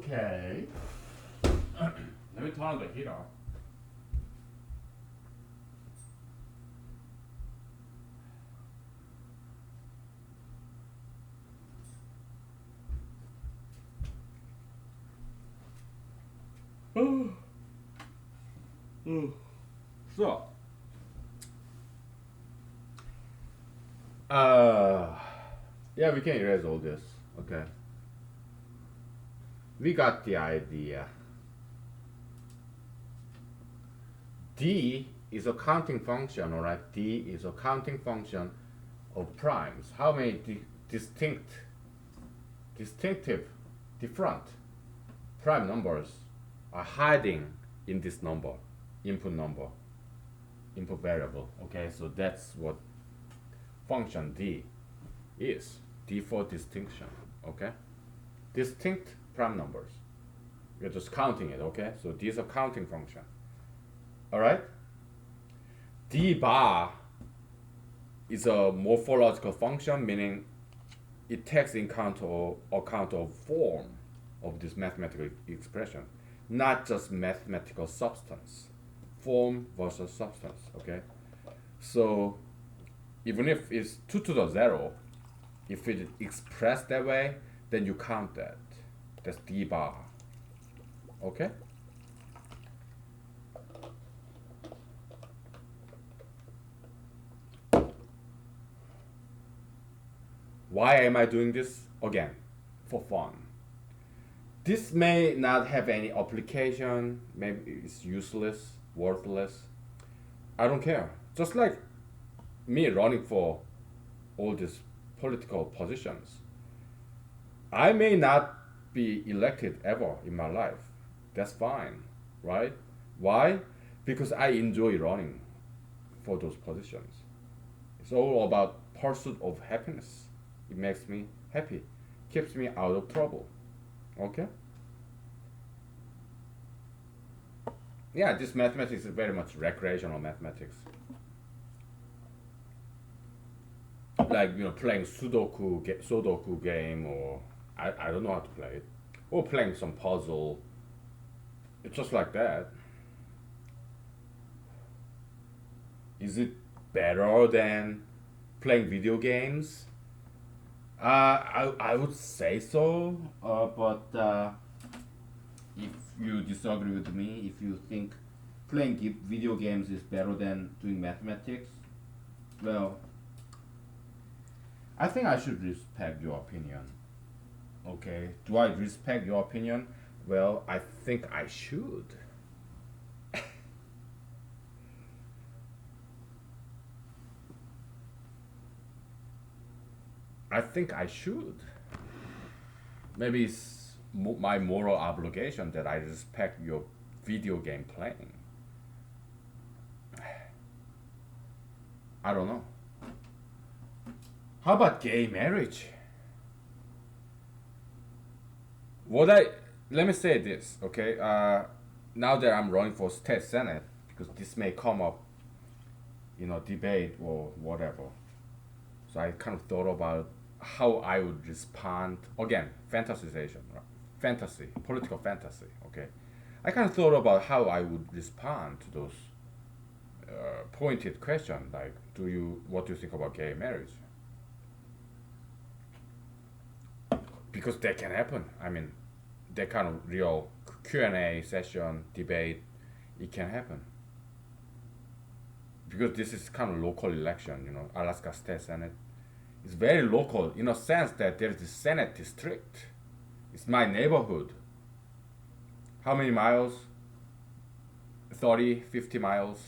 Okay. Let me turn on the heater. So, uh, yeah, we can erase all this. Okay. We got the idea. D is a counting function, alright? D is a counting function of primes. How many distinctive, different prime numbers are hiding in this number, input variable. Okay, so that's what function D is. D for distinction. Okay, distinct prime numbers. You're just counting it. Okay, so D is a counting function. All right. D bar is a morphological function, meaning it takes in account of form of this mathematical expression, not just mathematical substance. Form versus substance. Okay, so even if it's 2 to the 0, if it expressed that way, then you count that. That's D bar. Okay. Why am I doing this? Again, for fun. This may not have any application, maybe it's useless, worthless. I don't care. Just like me running for all these political positions. I may not be elected ever in my life. That's fine, right? Why? Because I enjoy running for those positions. It's all about pursuit of happiness. It makes me happy, keeps me out of trouble. Okay? Yeah, this mathematics is very much recreational mathematics. Like, playing Sudoku game, or I don't know how to play it, or playing some puzzle. It's just like that. Is it better than playing video games? I would say so, but if you disagree with me, if you think playing video games is better than doing mathematics, well, I think I should respect your opinion. Okay, do I respect your opinion? Well, I think I should. I think I should. Maybe it's my moral obligation that I respect your video game playing. I don't know. How about gay marriage? Let me say this, okay? Now that I'm running for state senate, because this may come up, debate or whatever. So I kind of thought about how I would respond. Again, fantasization, right? Fantasy, political fantasy. Okay, I kind of thought about how I would respond to those pointed questions, like, what do you think about gay marriage? Because that can happen. I mean, that kind of real Q&A session, debate, it can happen. Because this is kind of local election, Alaska State Senate. It's very local in a sense that there is a Senate district. It's my neighborhood. How many miles? 30, 50 miles.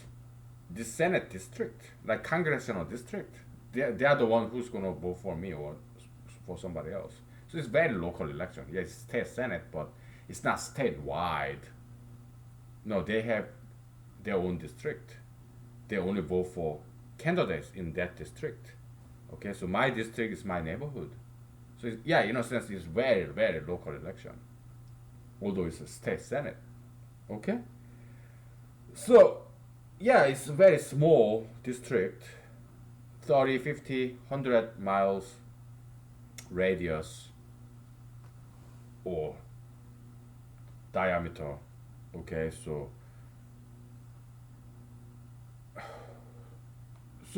This Senate district, like congressional district, they are the one who's going to vote for me or for somebody else. So it's very local election. Yeah, it's state Senate, but it's not statewide. No, they have their own district. They only vote for candidates in that district. Okay, so my district is my neighborhood. So yeah, in a sense, it's very, very local election. Although it's a state senate. Okay? So, yeah, it's a very small district. 30, 50, 100 miles radius, or diameter. Okay, so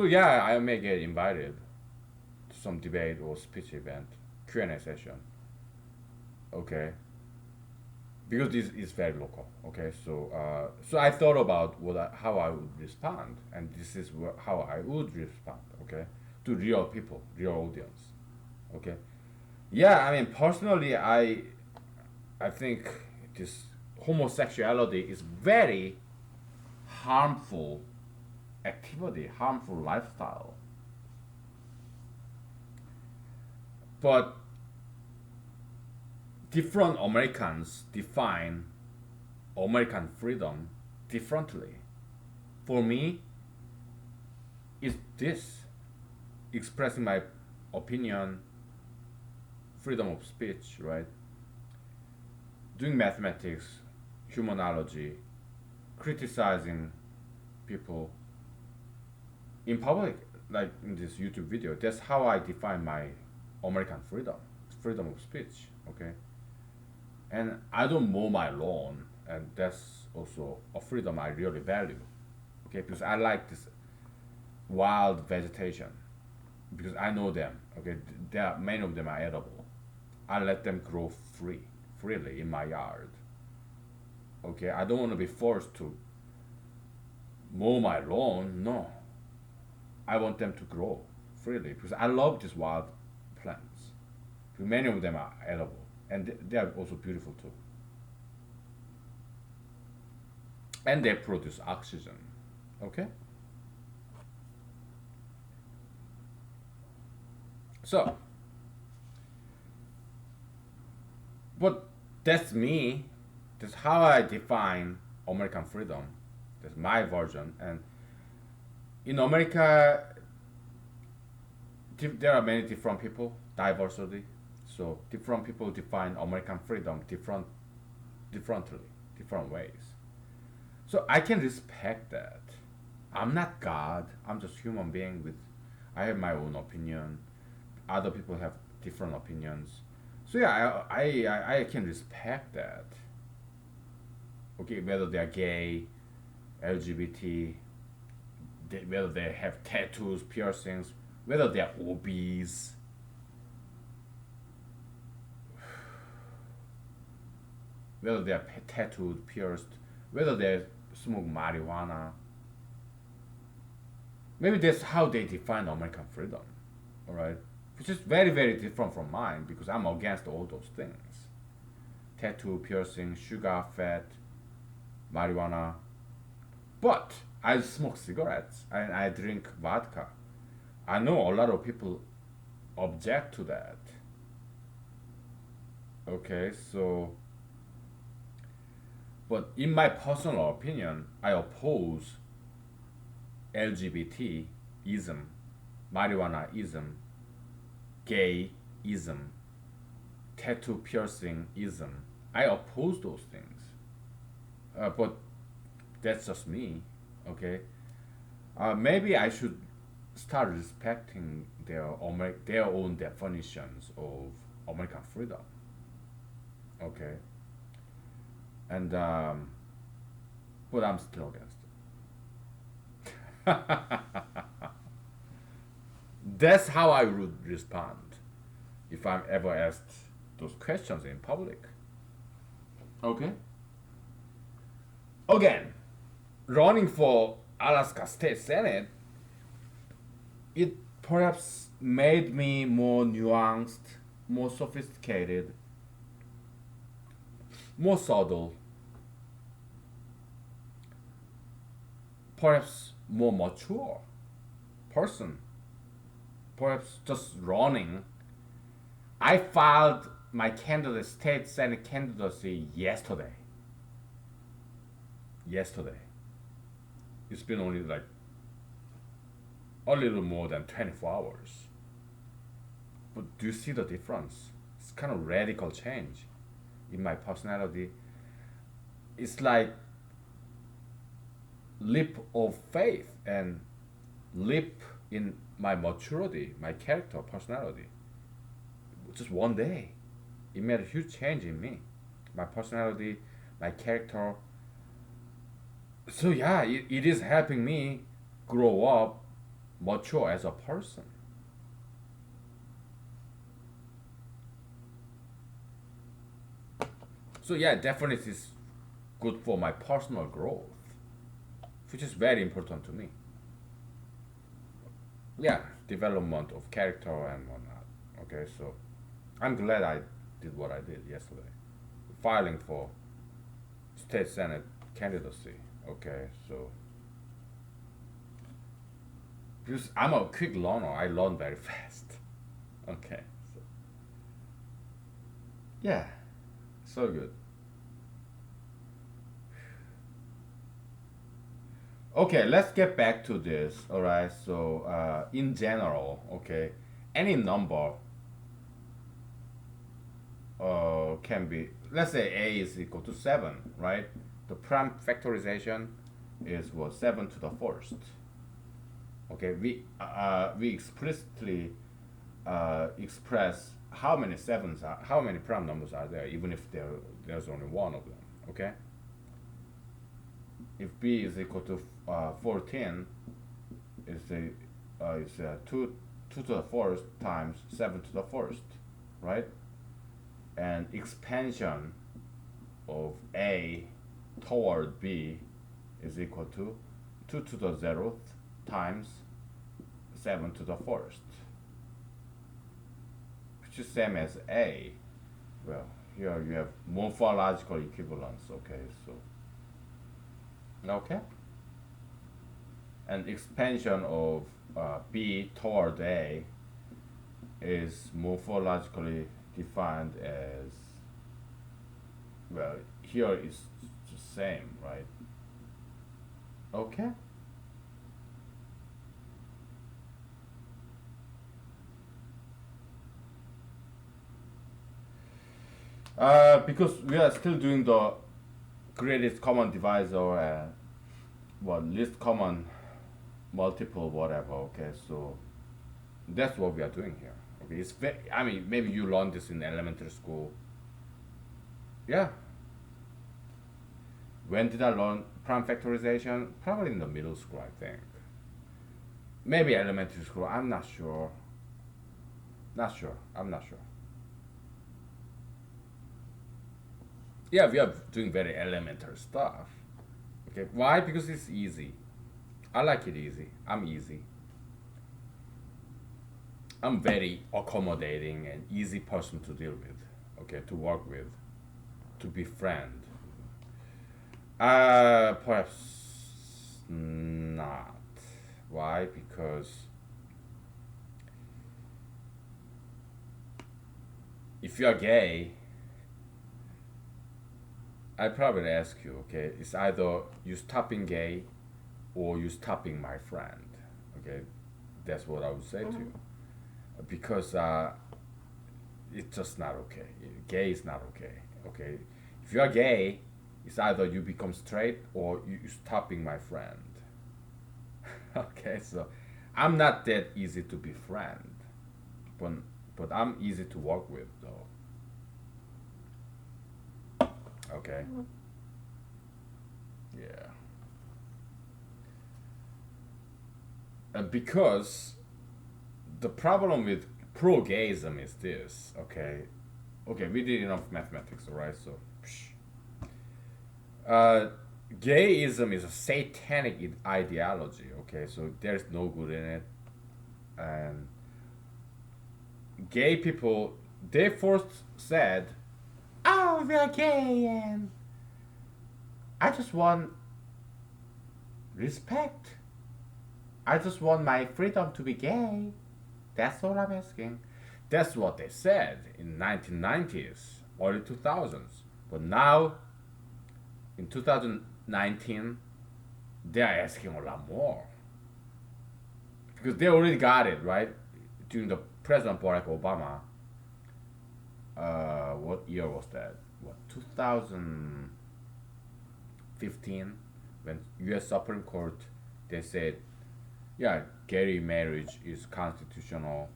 yeah, I may get invited to some debate or speech event, Q&A session. Okay, because this is very local. Okay, so I thought about how I would respond, and this is how I would respond. Okay, to real people, real audience. Okay, yeah, I mean personally, I think this homosexuality is very harmful activity, harmful lifestyle. But different Americans define American freedom differently. For me, it's this expressing my opinion, freedom of speech, right? Doing mathematics, humanology, criticizing people in public, like in this YouTube video. That's how I define my American freedom, freedom of speech. Okay, and I don't mow my lawn, and that's also a freedom I really value. Okay, because I like this wild vegetation because I know them. Okay, there are, many of them are edible. I let them grow freely in my yard. Okay, I don't want to be forced to mow my lawn. No, I want them to grow freely because I love these wild plants. Because many of them are edible and they are also beautiful too. And they produce oxygen. Okay? So, but that's me. That's how I define American freedom. That's my version. And in America, there are many different people, diversity. So different people define American freedom differently, different ways. So I can respect that. I'm not God. I'm just human being with. I have my own opinion. Other people have different opinions. So yeah, I can respect that. Okay, whether they are gay, LGBT, whether they have tattoos, piercings, whether they are obese, whether they are tattooed, pierced, whether they smoke marijuana. Maybe that's how they define American freedom, all right? Which is very, very different from mine because I'm against all those things. Tattoo, piercing, sugar, fat, marijuana. But I smoke cigarettes and I drink vodka. I know a lot of people object to that. Okay, so, but in my personal opinion, I oppose LGBT-ism, marijuana-ism, gay-ism, tattoo piercing-ism. I oppose those things. But that's just me, okay? Maybe I should start respecting their own definitions of American freedom, okay? And but I'm still against it. That's how I would respond if I'm ever asked those questions in public. Okay. Again, running for Alaska State Senate, it perhaps made me more nuanced, more sophisticated, more subtle, perhaps more mature person. Perhaps just running. I filed my state senate candidacy yesterday. Yesterday. It's been only like a little more than 24 hours. But do you see the difference? It's kind of radical change in my personality. It's like leap of faith and leap in my maturity, my character, personality. Just one day, it made a huge change in me, my personality, my character. So yeah, it is helping me grow up, mature as a person. So yeah, definitely is good for my personal growth, which is very important to me. Yeah, development of character and whatnot. Okay, so I'm glad I did what I did yesterday, filing for state senate candidacy. Okay, so because I'm a quick learner, I learn very fast. Okay, so yeah, so good. Okay, let's get back to this. All right, so in general, okay, any number can be, let's say a is equal to 7, right? The prime factorization is what, 7 to the first. Okay, we explicitly express how many sevens are, how many prime numbers are there, even if there's only one of them. Okay, if b is equal to 14, is 2 to the first times 7 to the first, right? And expansion of a toward b is equal to 2 to the 0th times 7 to the first, which is same as a. Well, here you have morphological equivalence. Okay, so okay, and expansion of b toward a is morphologically defined as, well, here is the same, right? Okay. Because we are still doing the greatest common divisor and what least common multiple, whatever. Okay, so that's what we are doing here. Okay, it's very, I mean, maybe you learned this in elementary school. Yeah. When did I learn prime factorization? Probably in the middle school, I think. Maybe elementary school. I'm not sure. Not sure. I'm not sure. Yeah, we are doing very elementary stuff. Okay, why? Because it's easy. I like it easy. I'm easy. I'm very accommodating and easy person to deal with. Okay, to work with, to befriend. Perhaps not. Why? Because if you are gay, I probably ask you, okay, it's either you stop being gay or you stop being my friend. Okay, that's what I would say to you. Because it's just not okay. Gay is not okay. Okay, if you are gay, it's either you become straight or you stop being my friend. Okay, so I'm not that easy to befriend, but I'm easy to work with though. Okay, yeah, and because the problem with pro-gayism is this. Okay, okay, we did enough mathematics, alright? So, uh, gayism is a satanic ideology. Okay, so there's no good in it, and gay people, they first said, "Oh, we are gay, and I just want respect. I just want my freedom to be gay. That's all I'm asking." That's what they said in 1990s, early 2000s. But now, in 2019, they are asking a lot more because they already got it right during the President Barack Obama. What year was that? What, 2015, when U.S. Supreme Court, they said, yeah, gay marriage is constitutional.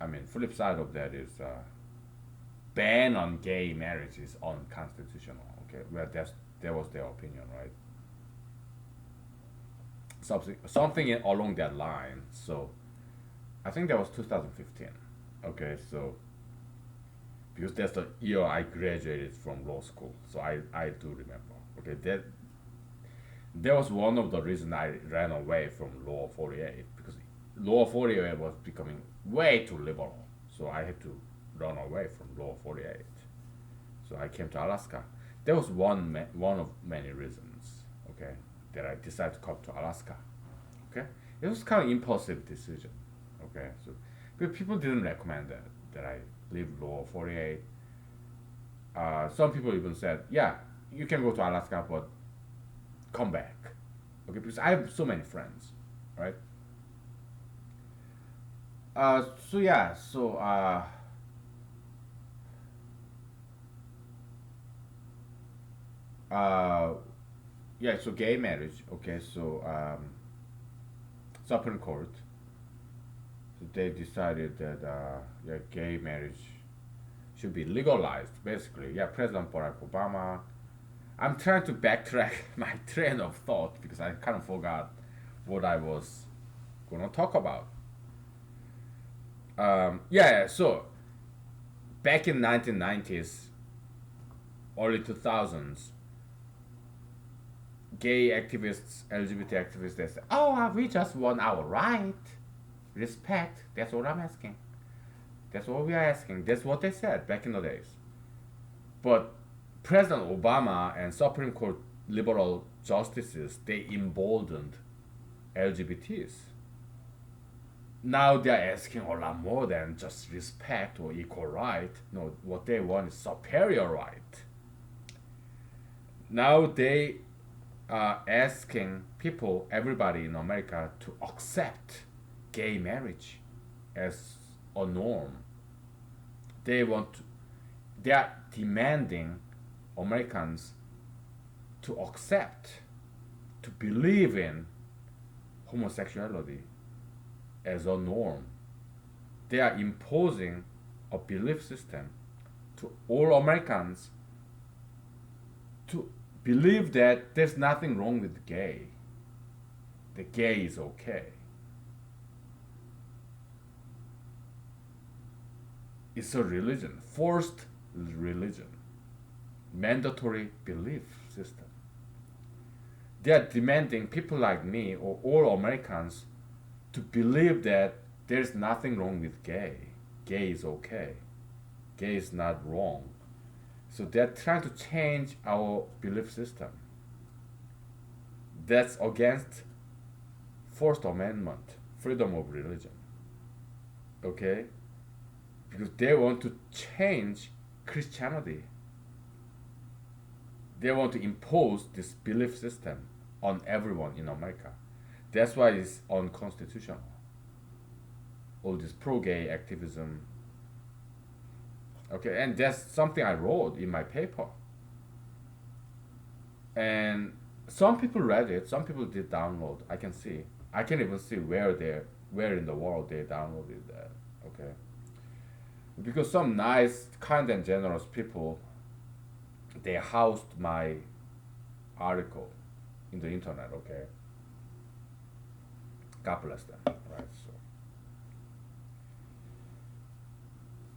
I mean, flip side of that is ban on gay marriage is unconstitutional. Okay, well that was their opinion, right? Something along that line. So I think that was 2015. Okay, so because that's the year I graduated from law school, so I do remember. Okay, that was one of the reasons I ran away from Law 48 because Law 48 was becoming way too liberal, so I had to run away from Law 48. So I came to Alaska. There was one of many reasons. Okay, that I decided to come to Alaska. Okay, it was kind of impulsive decision. Okay, so but people didn't recommend that I leave Law 48. Some people even said, yeah, you can go to Alaska, but come back. Okay, because I have so many friends, right? So yeah, uh, yeah, so gay marriage. Okay, so Supreme Court, so they decided that yeah, gay marriage should be legalized. Basically, yeah, President Barack Obama. I'm trying to backtrack my train of thought because I kind of forgot what I was gonna talk about. Yeah, so back in 1990s, early 2000s, gay activists, LGBT activists, they say, "Oh, we just want our right, respect." That's what I'm asking. That's what we are asking. That's what they said back in the days. But President Obama and Supreme Court liberal justices they emboldened LGBTs. Now they're asking a lot more than just respect or equal right. No, what they want is superior right. Now they are asking people, everybody in America, to accept gay marriage as a norm. They want, to, they are demanding Americans to accept, to believe in homosexuality as a norm. They are imposing a belief system to all Americans to believe that there's nothing wrong with gay. The gay is okay. It's a religion, forced religion, mandatory belief system. They are demanding people like me or all Americans to believe that there's nothing wrong with gay. Gay is okay. Gay is not wrong. So they're trying to change our belief system. That's against First Amendment, freedom of religion. Okay? Because they want to change Christianity. They want to impose this belief system on everyone in America. That's why it's unconstitutional. All this pro-gay activism. Okay, and that's something I wrote in my paper. And some people read it, some people did download. I can see. I can even see where in the world they downloaded that. Okay. Because some nice, kind and generous people they housed my article in the internet, okay? God bless them, right?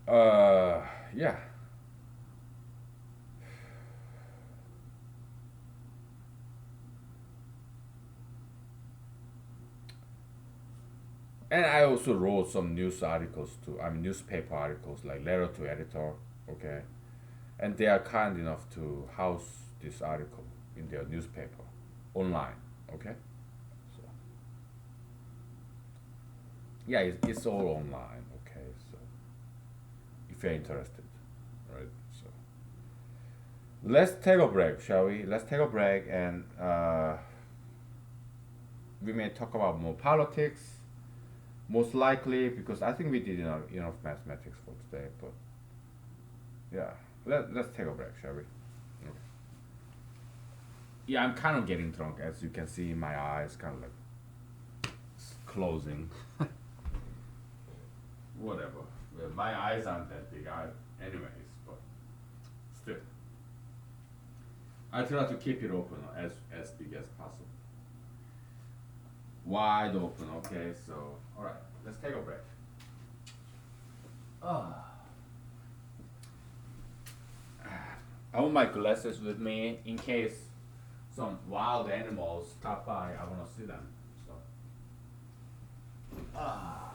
So, yeah. And I also wrote some news articles too. I mean, newspaper articles like letter to editor, okay? And they are kind enough to house this article in their newspaper online, okay? So, yeah, it's all online, okay? So, if you're interested, right? So, let's take a break, shall we? Let's take a break and we may talk about more politics, most likely, because I think we did enough mathematics for today, but yeah. Let's take a break, shall we? Okay. Yeah, I'm kind of getting drunk, as you can see. My eyes kind of like closing. Whatever. Well, my eyes aren't that big, anyways. But still. I try to keep it open as big as possible. Wide open, okay? So, alright, let's take a break. Ah. I want my glasses with me in case some wild animals stop by. I want to see them. So. Ah.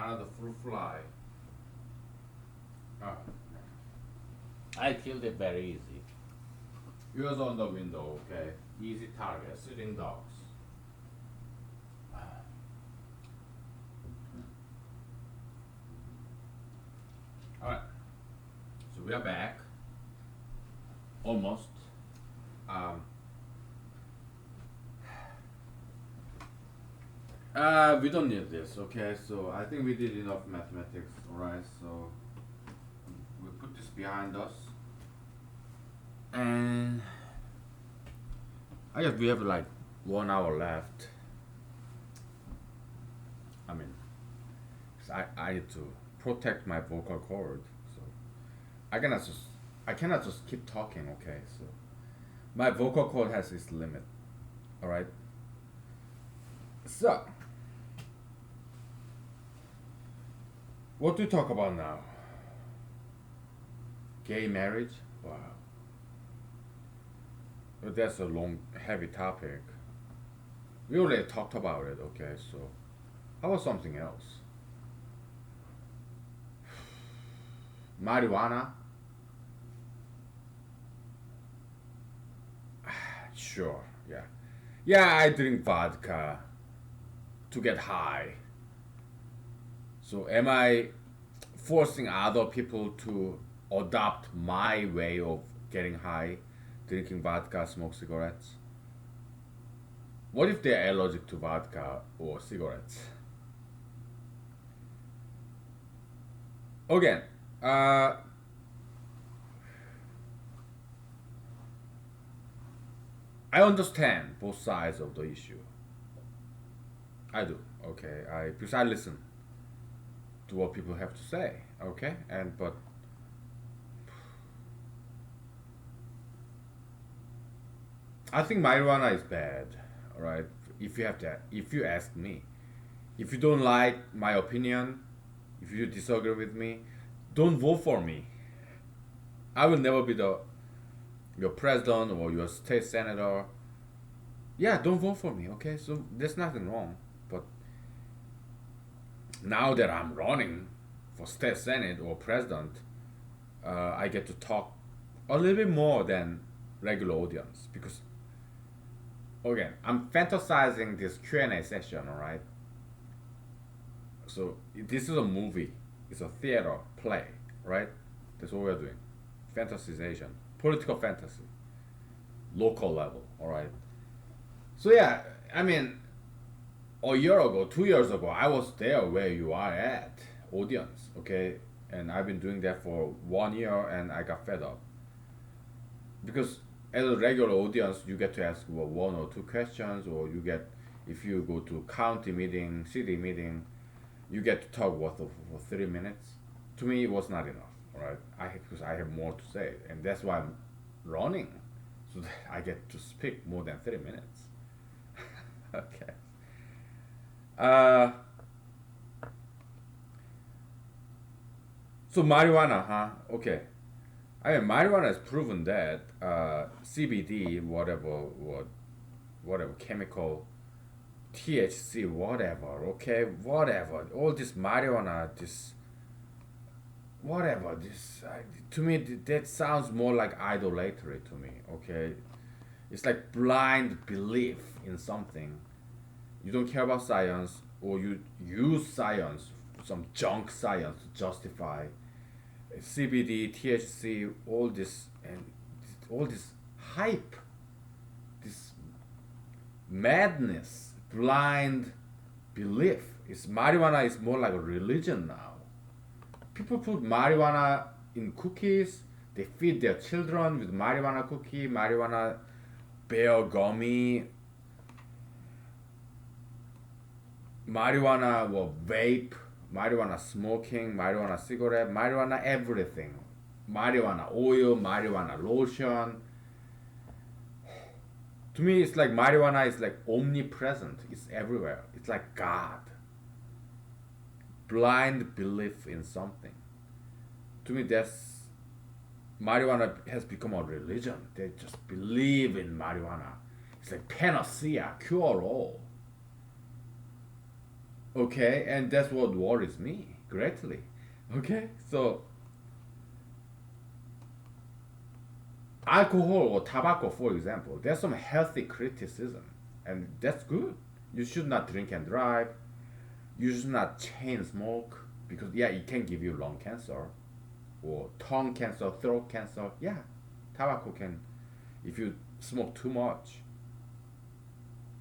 another fruit fly. Oh. I killed it very easy. It was on the window, okay? Easy target, sitting dogs. Alright, so we are back. Almost. We don't need this, okay? So I think we did enough mathematics, alright? So we put this behind us. And I guess we have like 1 hour left. I mean, 'cause I need to protect my vocal cord, so I cannot just keep talking, okay? So my vocal cord has its limit, all right? So what do we talk about now? Gay marriage? Wow. But that's a long, heavy topic. We already talked about it, okay? So how about something else? Marijuana? Sure, yeah. Yeah, I drink vodka to get high. So am I forcing other people to adopt my way of getting high, drinking vodka, smoke cigarettes? What if they're allergic to vodka or cigarettes? Again, uh, I understand both sides of the issue. I do, okay. Because I listen to what people have to say, okay. And but I think marijuana is bad, all right. If you ask me, if you don't like my opinion, if you disagree with me, don't vote for me. I will never be the your president or your state senator. Yeah, don't vote for me, okay? So there's nothing wrong. But now that I'm running for state senate or president, I get to talk a little bit more than regular audience because again, I'm fantasizing this Q&A session, all right? So this is a movie, it's a theater play, right? That's what we're doing. Fantasization, political fantasy, local level, all right? So yeah, I mean, a year ago, 2 years ago, I was there where you are at, audience, okay? And I've been doing that for 1 year and I got fed up. Because as a regular audience, you get to ask one or two questions, or you get, if you go to county meeting, city meeting, you get to talk for 3 minutes. To me, it was not enough, all right? Because I have more to say, and that's why I'm running, so that I get to speak more than 3 minutes. Okay. Uh, so marijuana, huh? Okay. I mean, marijuana has proven that CBD, whatever chemical, THC, whatever, okay, whatever, all this marijuana, this, whatever, this, to me, that sounds more like idolatry to me, okay? It's like blind belief in something. You don't care about science, or you use science, some junk science, to justify CBD, THC, all this, and all this hype, this madness, blind belief. Is marijuana is more like a religion now. People put marijuana in cookies. They feed their children with marijuana cookie, marijuana bear gummy, marijuana vape, marijuana smoking, marijuana cigarette, marijuana everything, marijuana oil, marijuana lotion. To me, it's like marijuana is like omnipresent. It's everywhere. It's like God. Blind belief in something. To me, that's marijuana has become a religion. They just believe in marijuana. It's like panacea, cure all. Okay, and that's what worries me greatly. Okay, so alcohol or tobacco, for example, there's some healthy criticism, and that's good. You should not drink and drive. You should not chain smoke because yeah, it can give you lung cancer or tongue cancer, throat cancer. Yeah, tobacco can if you smoke too much.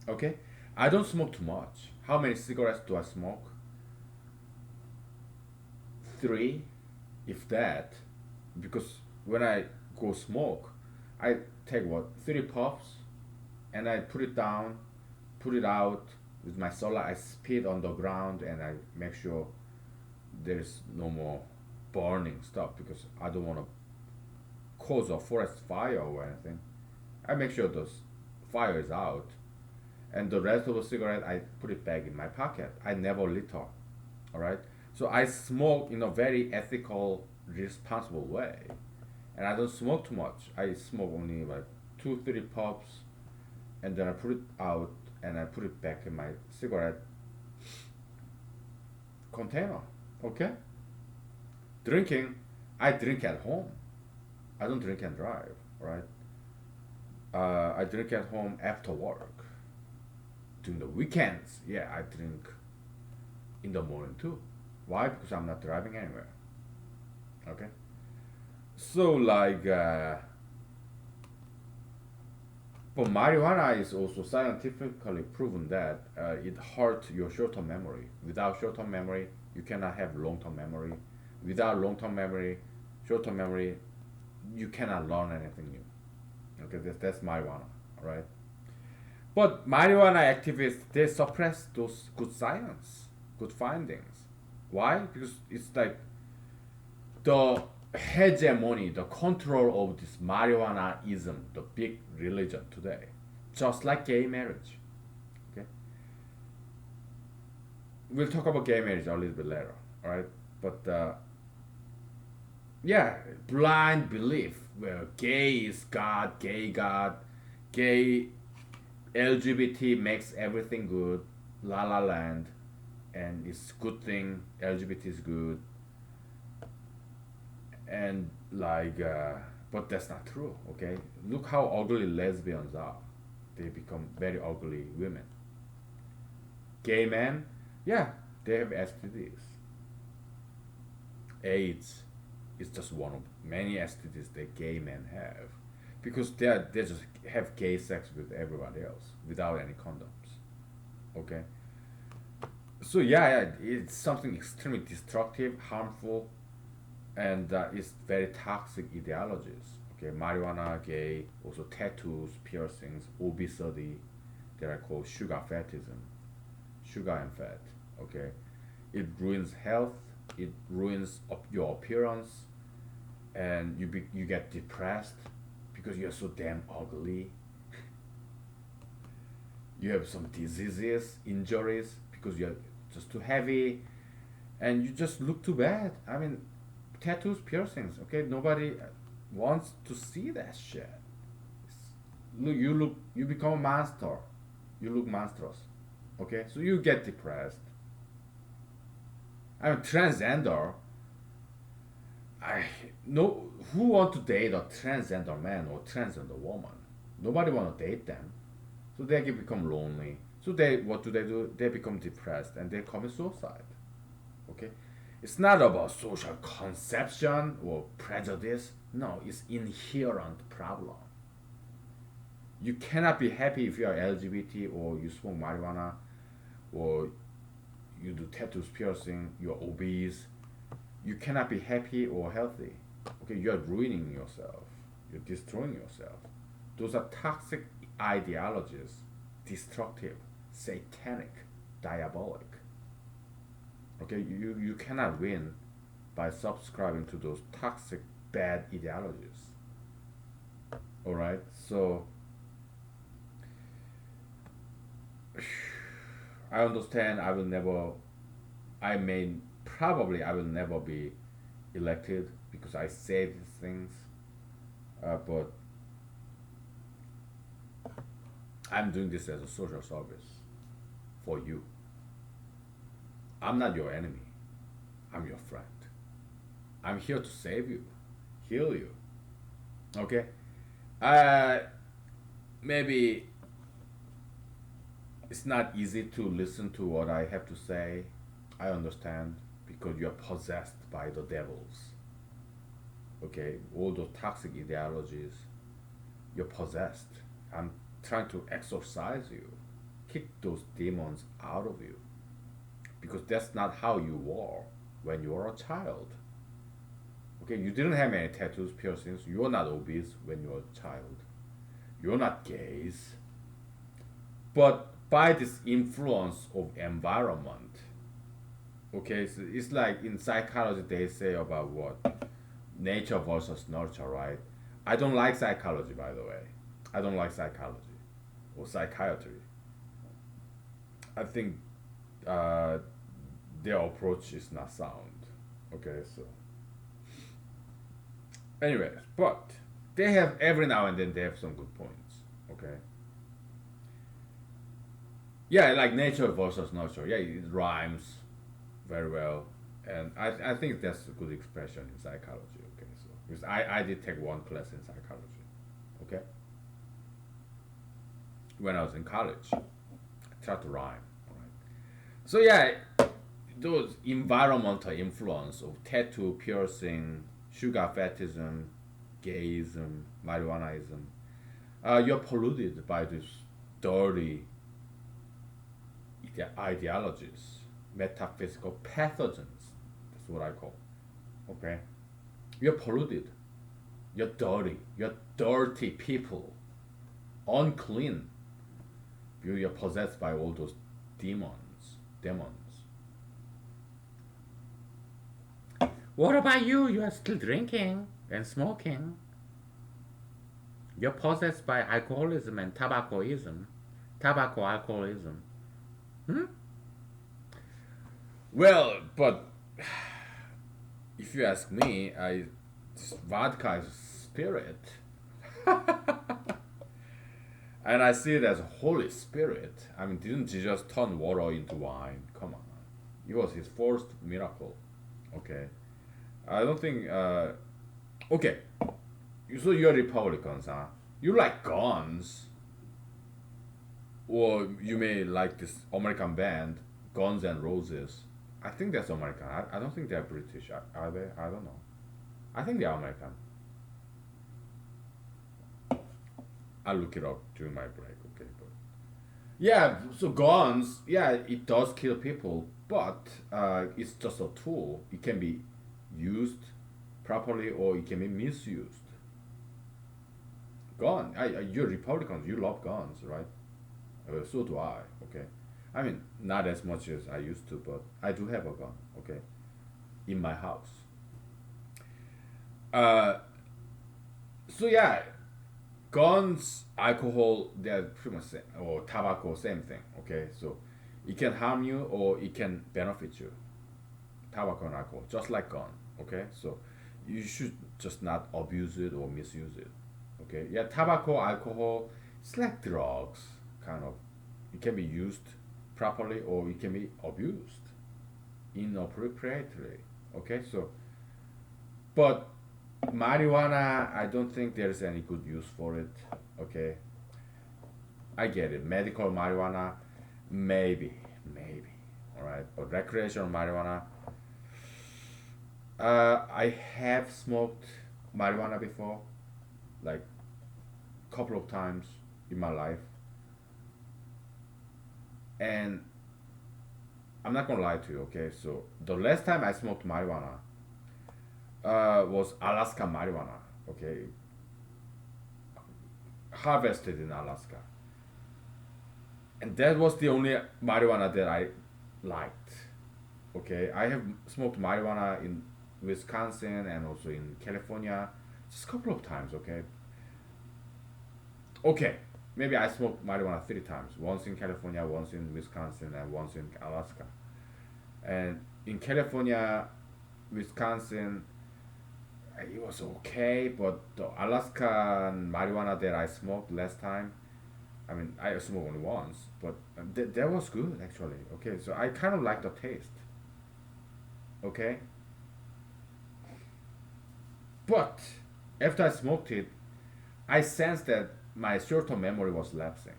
Okay, I don't smoke too much. How many cigarettes do I smoke? Three, if that, because when I go smoke, I take what 3 puffs and I put it down, put it out with my solar. I spit on the ground and I make sure there's no more burning stuff because I don't want to cause a forest fire or anything. I make sure the fire is out, and the rest of the cigarette I put it back in my pocket. I never litter. All right. So I smoke in a very ethical, responsible way, and I don't smoke too much. I smoke only like 2, 3 puffs, and then I put it out and I put it back in my cigarette container. Okay. Drinking, I drink at home. I don't drink and drive. Right. I drink at home after work. During the weekends, yeah, I drink in the morning too. Why? Because I'm not driving anywhere. Okay. So like, but marijuana is also scientifically proven that it hurts your short-term memory. Without short-term memory, you cannot have long-term memory. Without long-term memory, short-term memory, you cannot learn anything new. Okay, that's marijuana, all right? But marijuana activists they suppress those good science, good findings. Why? Because it's like the hegemony, the control of this marijuanaism, the big religion today, just like gay marriage. Okay, we'll talk about gay marriage a little bit later. All right, but yeah, blind belief where gay is God, gay LGBT makes everything good, la la land, and it's good thing LGBT is good, and like, but that's not true. Okay, look how ugly lesbians are. They become very ugly women. Gay men, yeah, they have STDs. AIDS is just one of many STDs that gay men have because they just have gay sex with everybody else without any condoms. Okay, so yeah, yeah, it's something extremely destructive, harmful, and it's very toxic ideologies. Okay, marijuana, gay, also tattoos, piercings, obesity, that I call sugar fatism, sugar and fat. Okay, it ruins health, it ruins your appearance, and you get depressed because you're so damn ugly. You have some diseases, injuries because you're just too heavy, and you just look too bad. I mean, tattoos, piercings. Okay, nobody wants to see that shit. You become a monster. You look monstrous. Okay, so you get depressed. I mean, transgender. I no who want to date a transgender man or transgender woman. Nobody want to date them, so they can become lonely. So they what do they do? They become depressed and they commit suicide. Okay, it's not about social conception or prejudice. No, it's inherent problem. You cannot be happy if you are LGBT or you smoke marijuana or you do tattoos, piercing, you're obese. You cannot be happy or healthy. Okay, you are ruining yourself. You're destroying yourself. Those are toxic ideologies, destructive, satanic, diabolic. Okay, you cannot win by subscribing to those toxic, bad ideologies. All right, so I understand. I may probably I will never be elected because I say these things, but I'm doing this as a social service for you. I'm not your enemy. I'm your friend. I'm here to save you, heal you. Okay? Uh, Maybe it's not easy to listen to what I have to say. I understand because you're possessed by the devils. Okay? All those toxic ideologies, you're possessed. I'm trying to exorcise you, kick those demons out of you because that's not how you were when you were a child. Okay, you didn't have any tattoos, piercings. You were not obese when you were a child. You're not gays. But by this influence of environment, okay, so it's like in psychology they say about what nature versus nurture, right? I don't like psychology, by the way. I don't like psychology or psychiatry. I think uh, their approach is not sound. Okay, so anyways, but they have every now and then they have some good points. Okay, yeah, like nature versus nurture. Yeah, it rhymes very well, and I think that's a good expression in psychology. Okay, so because I did take one class in psychology. Okay, when I was in college, I tried to rhyme. All right. So yeah, those environmental influence of tattoo, piercing, sugar fetism, gayism, marijuanaism, you're polluted by these dirty ideologies, metaphysical pathogens. That's what I call. Okay, you're polluted. You're dirty. You're dirty people, unclean. You're possessed by all those demons. Demons. What about you? You are still drinking and smoking. You're possessed by alcoholism and tobaccoism. Tobacco alcoholism. Hmm? Well, but if you ask me, vodka is spirit, and I see it as a Holy Spirit. I mean, didn't Jesus turn water into wine? Come on, it was his first miracle. Okay, I don't think. Okay, so you're Republicans, huh? You like guns, or you may like this American band, Guns and Roses. I think that's American. I don't think they're British. Are they? I don't know. I think they're American. I'll look it up during my break, okay? But yeah, so guns, yeah, it does kill people, but it's just a tool. It can be used properly or it can be misused. You're Republicans, you love guns, right? So do I, okay? I mean, not as much as I used to, but I do have a gun, okay, in my house. Uh, so yeah, guns, alcohol, they're pretty much same, or tobacco, same thing. Okay, so it can harm you or it can benefit you. Tobacco and alcohol, just like gun. Okay, so you should just not abuse it or misuse it. Okay, yeah, tobacco, alcohol, it's like drugs, kind of. It can be used properly or it can be abused inappropriately. Okay, so but marijuana, I don't think there's any good use for it. Okay, I get it. Medical marijuana, maybe, maybe. All right, but recreational marijuana, I have smoked marijuana before, like couple of times in my life, and I'm not gonna lie to you. Okay, so the last time I smoked marijuana was Alaska marijuana. Okay, harvested in Alaska, and that was the only marijuana that I liked. Okay, I have smoked marijuana in Wisconsin and also in California, just a couple of times. Okay, maybe I smoked marijuana 3 times. Once in California, once in Wisconsin, and once in Alaska. And in California, Wisconsin, it was okay, but the Alaskan marijuana that I smoked last time, I mean, I smoked only once, but that was good actually. Okay, so I kind of like the taste. Okay, but after I smoked it, I sensed that my short-term memory was lapsing.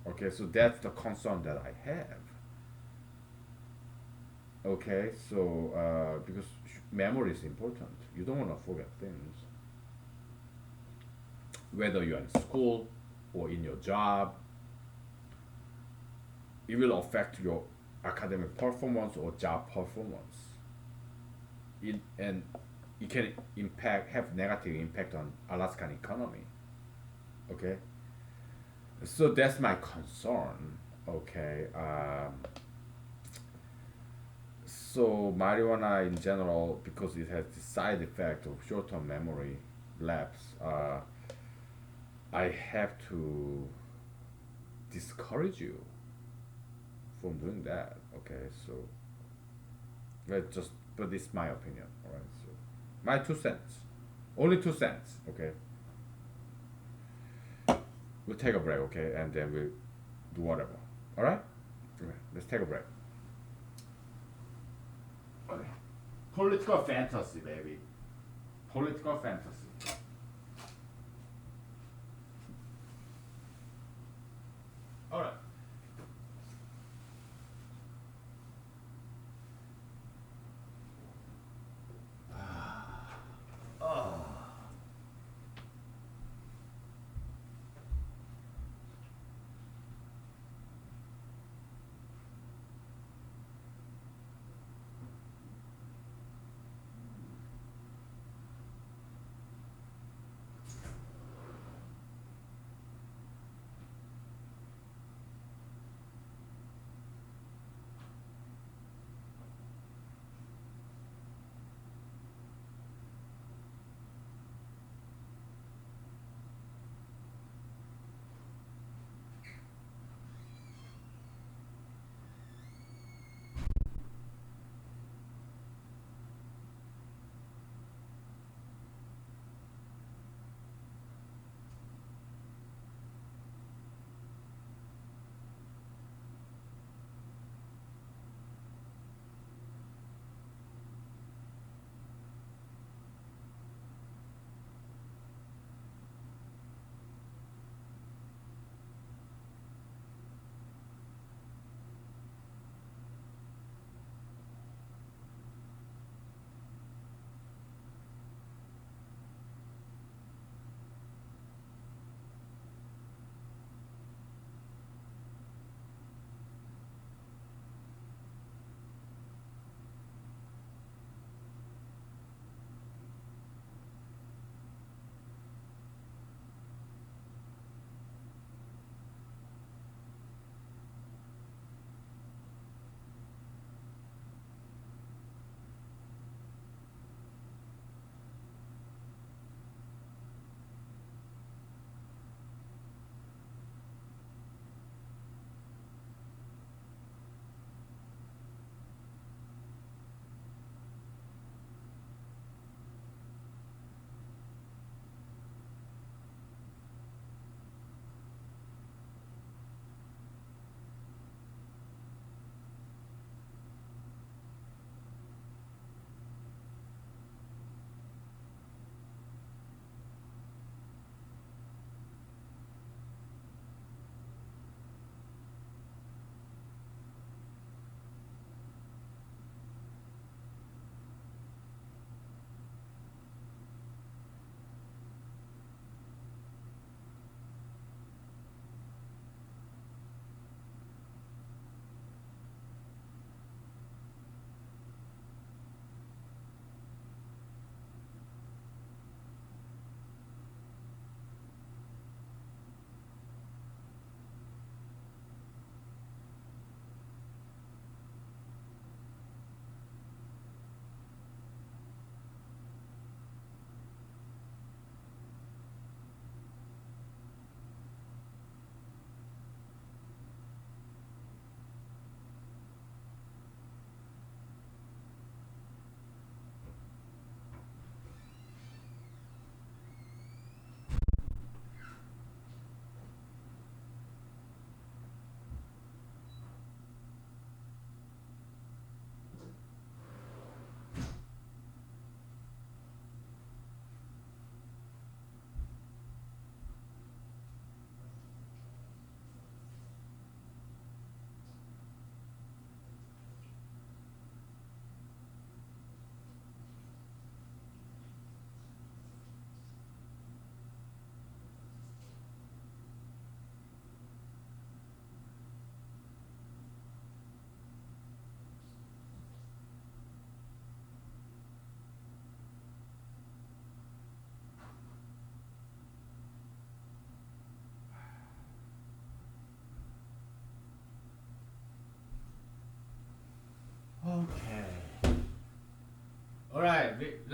Okay, so that's the concern that I have. Okay, so because memory is important, you don't want to forget things, whether you're in school or in your job. It will affect your academic performance or job performance. And it can impact have negative impact on Alaskan economy. Okay, so that's my concern. Okay, so marijuana in general, because it has the side effect of short-term memory lapse, I have to discourage you from doing that. Okay, so but it's my opinion. All right, so my 2 cents, only 2 cents. Okay, we'll take a break. Okay, and then we'll do whatever. All right, okay, let's take a break. Okay, political fantasy, baby. Political fantasy. All right.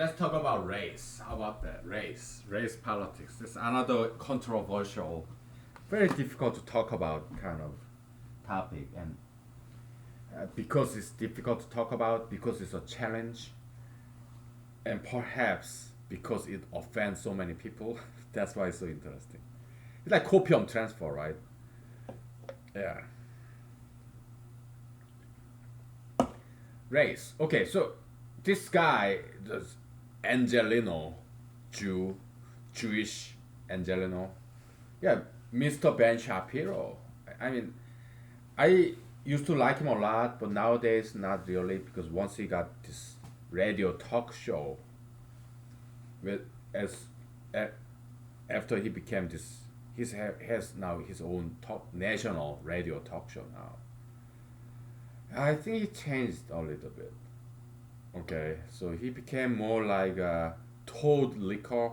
let's talk about race. How about that? Race politics. This is another controversial, very difficult to talk about kind of topic, and because it's difficult to talk about, because it's a challenge, and perhaps because it offends so many people. That's why it's so interesting. It's like copium transfer, right? Yeah. Race. Okay, so this guy, this Angelino, Jew, Jewish Angelino, yeah, Mr. Ben Shapiro. I mean, I used to like him a lot, but nowadays not really, because once he got this radio talk show with as a- after he became this, has now his own top national radio talk show now. I think he changed a little bit. Okay, so he became more like a Toad liquor,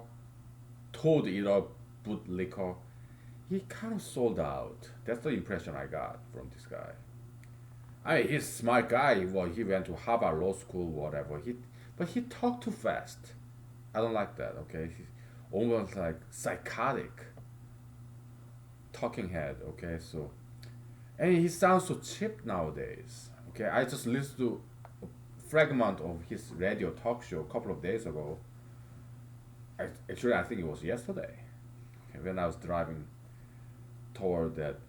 Toad era boot liquor. He kind of sold out. That's the impression I got from this guy. I mean, he's a smart guy. Well, he went to Harvard Law School, whatever. But he talked too fast. I don't like that. Okay, he's almost like psychotic talking head. Okay, so and he sounds so cheap nowadays. Okay, I just listened to a fragment of his radio talk show a couple of days ago. Actually, I think it was yesterday, okay, when I was driving toward that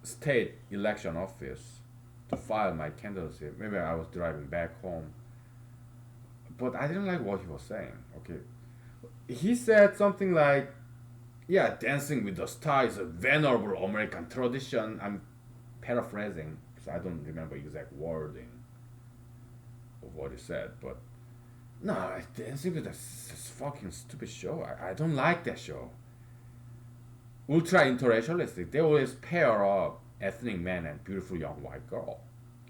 state election office to file my candidacy. Maybe I was driving back home, but I didn't like what he was saying. Okay, he said something like, "Yeah, Dancing with the Stars is a venerable American tradition." I'm paraphrasing, so I don't remember exact wording of what he said, but no, Dancing with the Stars is a fucking stupid show. I don't like that show. Ultra interracialistic. They always pair up ethnic man and beautiful young white girl.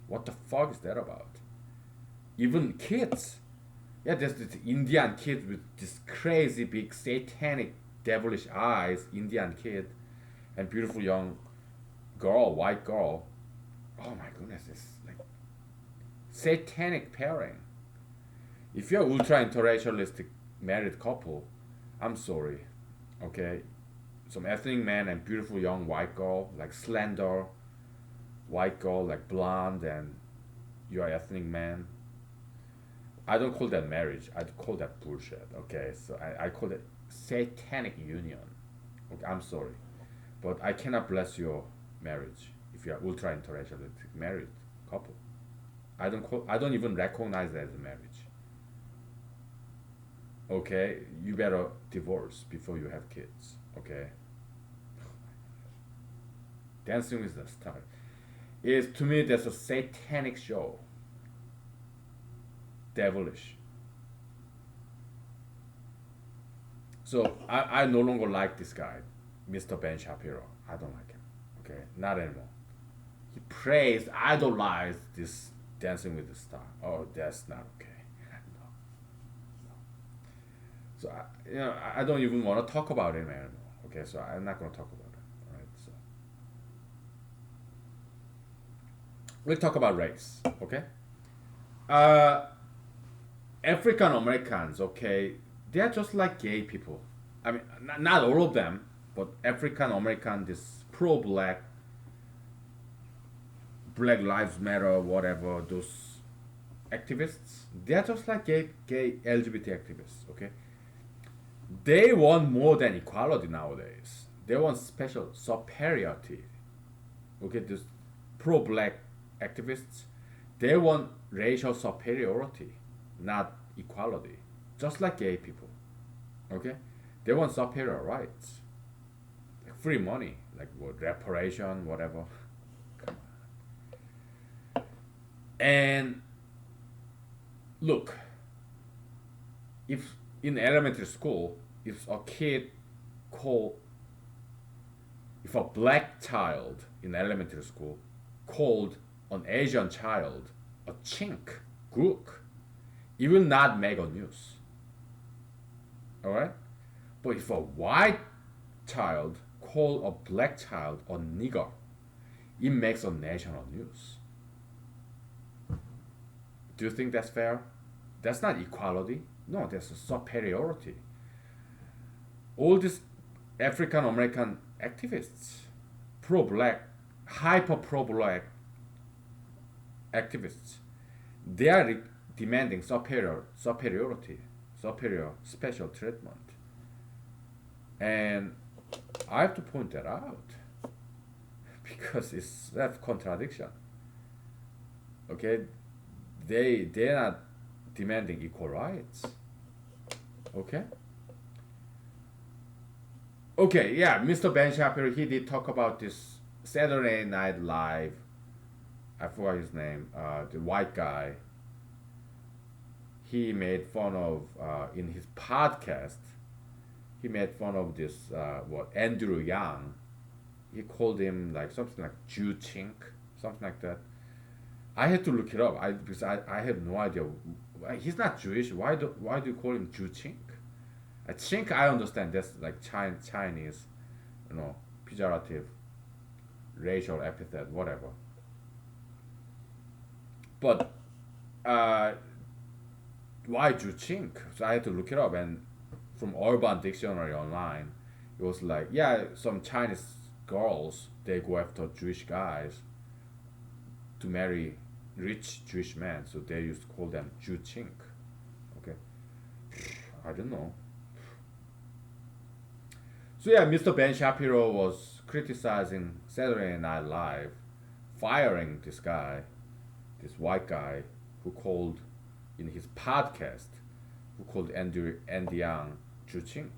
What the fuck is that about? Even kids. Yeah, there's this Indian kid with this crazy big satanic devilish eyes, Indian kid, and beautiful young girl, white girl. Oh my goodness, it's like satanic pairing. If you're ultra interracialistic married couple, I'm sorry. Okay, some ethnic man and beautiful young white girl, like slender white girl, like blonde, and you're ethnic man. I don't call that marriage. I call that bullshit. Okay, so I call it satanic union. Okay, I'm sorry, but I cannot bless your marriage if you are ultra interracialistic married couple. I don't even recognize that as a marriage. Okay, you better divorce before you have kids. Okay, Dancing with the Stars is, to me, that's a satanic show, devilish. So I no longer like this guy, Mr. Ben Shapiro. I don't like him. Okay, not anymore. He praised, idolized this Dancing with the Star. Oh, that's not okay. No, no. So I don't even want to talk about him anymore. Okay, so I'm not going to talk about him. All right, so we'll talk about race. Okay. Uh, African Americans, okay, they're just like gay people. I mean, not all of them, but African American, this pro-black, Black Lives Matter, whatever, those activists, they're just like gay LGBT activists. Okay, they want more than equality nowadays. They want special superiority. Okay, this pro-black activists, they want racial superiority, not equality, just like gay people. Okay, they want superior rights, like free money, like what, reparation, whatever. Come on. And look, if in elementary school, if a kid call, if a black child in elementary school called an Asian child a chink, gook, it will not make a news. Alright? But if a white child call a black child a nigger, it makes a national news. Do you think that's fair? That's not equality. No, that's a superiority. All these African American activists, pro-black, hyper pro-black activists, they are demanding superiority, superior special treatment, and I have to point that out because it's self contradiction. Okay, they're not demanding equal rights. Okay. Okay, yeah, Mr. Ben Shapiro, he did talk about this Saturday Night Live. I forgot his name. The white guy. He made fun of in his podcast. He made fun of this Andrew Yang. He called him like something like Jew chink, something like that. I had to look it up. Because I have no idea. He's not Jewish. Why do you call him Jew chink? Chink I understand. That's like Chinese, pejorative, racial epithet, whatever. But uh, why Jew chink? So I had to look it up, and from Urban Dictionary online, it was like, yeah, some Chinese girls they go after Jewish guys to marry rich Jewish men, so they used to call them Jew chink. Okay, I don't know. So yeah, Mr. Ben Shapiro was criticizing Saturday Night Live, firing this guy, this white guy, who called in his podcast, who called Andy Yang Jew chink.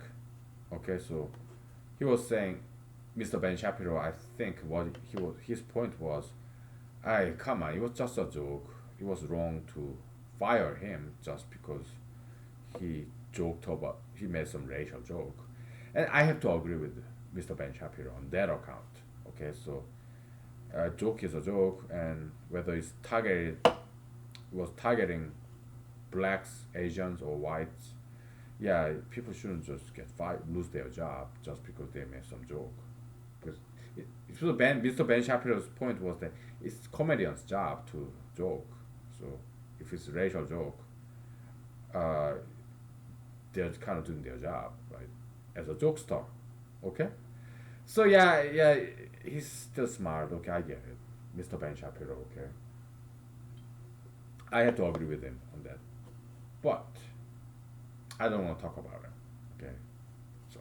Okay, so he was saying, Mr. Ben Shapiro, I think his point was, "Hey, come on, it was just a joke. It was wrong to fire him just because he made some racial joke." And I have to agree with Mr. Ben Shapiro on that account. Okay, so a joke is a joke, and whether was targeting blacks, Asians, or whites, yeah, people shouldn't just get fired, lose their job just because they made some joke. Because Mr. Ben Shapiro's point was that it's comedian's job to joke. So if it's a racial joke, uh, they're kind of doing their job, right? As a jokester, okay? So yeah, he's still smart. Okay, I get it, Mr. Ben Shapiro. Okay, I have to agree with him on that, but I don't want to talk about him. Okay, so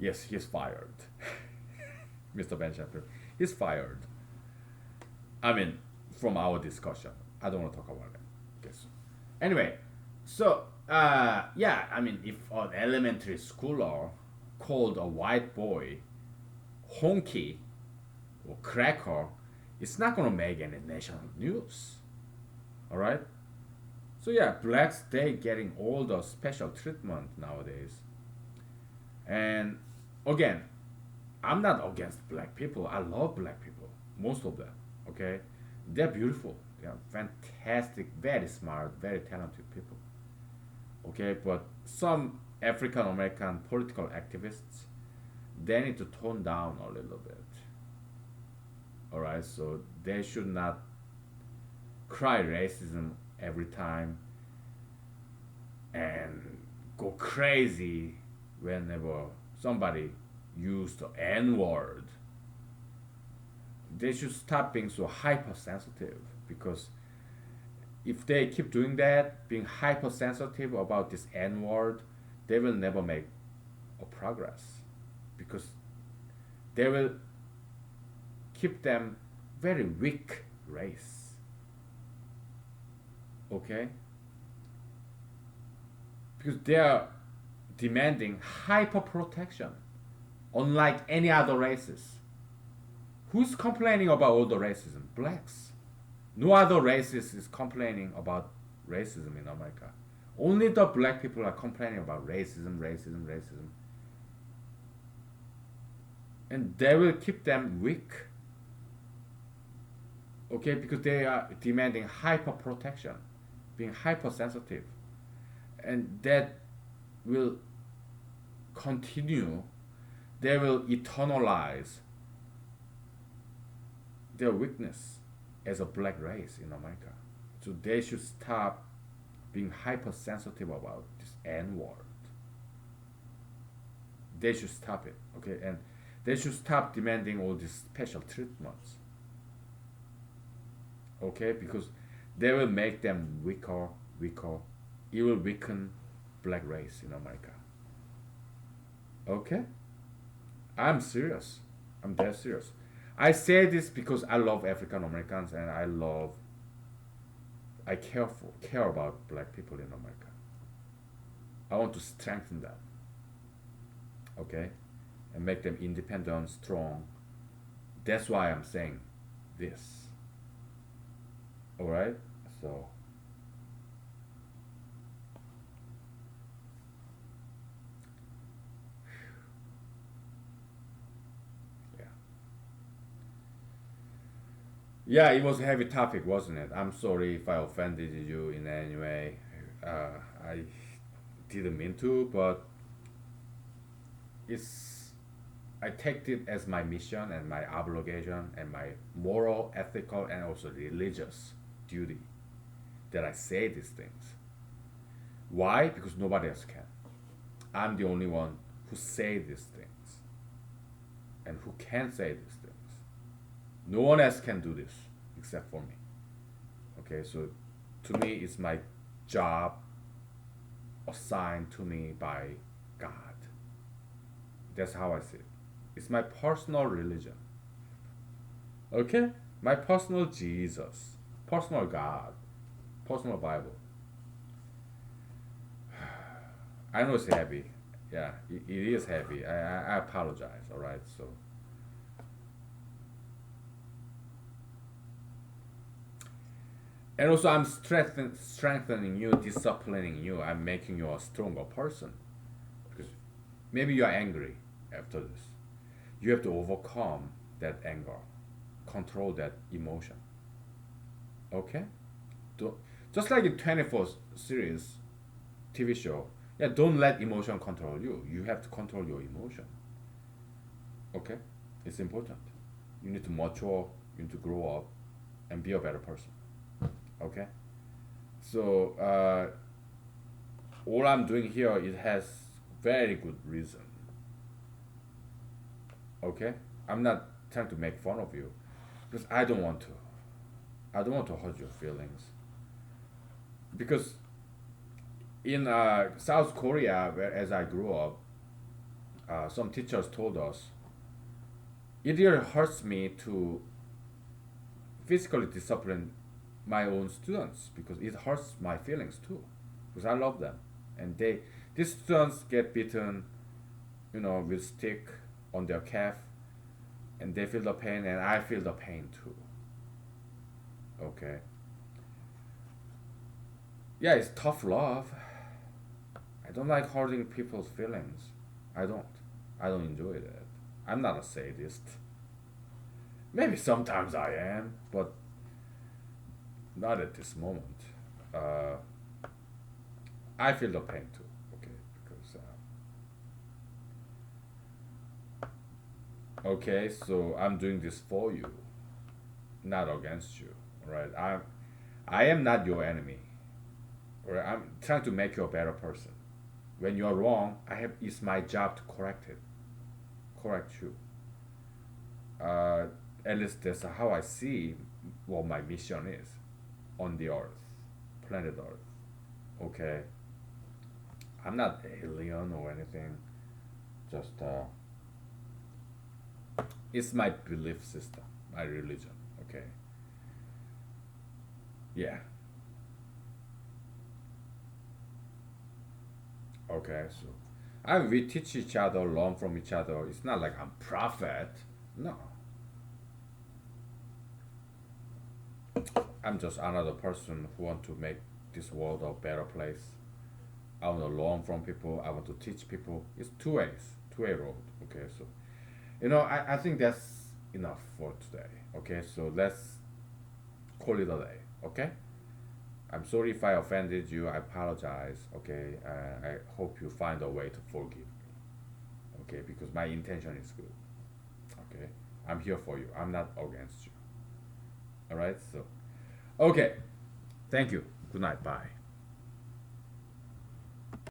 yes, he's fired, Mr. Ben Shapiro. He's fired. I mean, from our discussion, I don't want to talk about him. Okay, so anyway, so yeah, I mean, if an elementary schooler called a white boy honky or cracker, it's not gonna make any national news. All right. So yeah, blacks they getting all the special treatment nowadays. And again, I'm not against black people. I love black people, most of them. Okay, they're beautiful. They are fantastic, very smart, very talented people. Okay, but some African American political activists they need to tone down a little bit. All right, so they should not cry racism every time and go crazy whenever somebody used the N word. They should stop being so hypersensitive because if they keep doing that, being hypersensitive about this N word, they will never make a progress because they will keep them very weak race. Okay? Because they are demanding hyper protection, unlike any other races. Who's complaining about all the racism? Blacks. No other races is complaining about racism in America. Only the black people are complaining about racism, racism, racism. And they will keep them weak. Okay, because they are demanding hyper protection, being hypersensitive. And that will continue. They will eternalize their weakness as a black race in America. So they should stop being hypersensitive about this N word. They should stop it, okay? And they should stop demanding all these special treatments, okay? Because they will make them weaker, weaker. It will weaken black race in America, okay? I'm serious. I'm dead serious. I say this because I love African Americans and I care about black people in America. I want to strengthen them, okay, and make them independent, strong. That's why I'm saying this. All right. So yeah, yeah. It was a heavy topic, wasn't it? I'm sorry if I offended you in any way. I didn't mean to, but it's I take it as my mission and my obligation and my moral, ethical, and also religious duty that I say these things. Why? Because nobody else can. I'm the only one who say these things and who can say these things. No one else can do this except for me. Okay, so to me, it's my job assigned to me by God. That's how I see it. It's my personal religion. Okay? My personal Jesus, personal God, personal Bible. I know it's heavy. Yeah, it is heavy. I apologize, all right? So, and also I'm strengthening you, disciplining you. I'm making you a stronger person. Because maybe you are angry after this. You have to overcome that anger, control that emotion. Okay? Just like in 24 series TV show, yeah, don't let emotion control you. You have to control your emotion. Okay? It's important. You need to mature, you need to grow up, and be a better person. Okay? So, all I'm doing here, it has very good reason. Okay? I'm not trying to make fun of you because I don't want to. I don't want to hurt your feelings. Because in South Korea, where as I grew up, some teachers told us it really hurts me to physically discipline my own students because it hurts my feelings too. Because I love them, and these students get beaten, with stick on their calf, and they feel the pain, and I feel the pain too. Okay. Yeah, it's tough love. I don't like hurting people's feelings. I don't. I don't enjoy that. I'm not a sadist. Maybe sometimes I am, but not at this moment. Uh, I feel the pain too. Okay, because okay, so I'm doing this for you, not against you. Right? I am not your enemy. Right? I'm trying to make you a better person. When you are wrong, it's my job to correct it, correct you. Uh, at least that's how I see what my mission is on the earth, planet earth. Okay, I'm not alien or anything. Just it's my belief system, my religion. Okay. Yeah. Okay. So, we teach each other, learn from each other. It's not like I'm prophet. No, I'm just another person who want to make this world a better place. I want to learn from people. I want to teach people. It's two ways, two-way road. Okay, so I think that's enough for today. Okay, so let's call it a day. Okay, I'm sorry if I offended you. I apologize. Okay, I hope you find a way to forgive me. Okay, because my intention is good. Okay, I'm here for you. I'm not against you. All right, so okay. Thank you. Good night. Bye.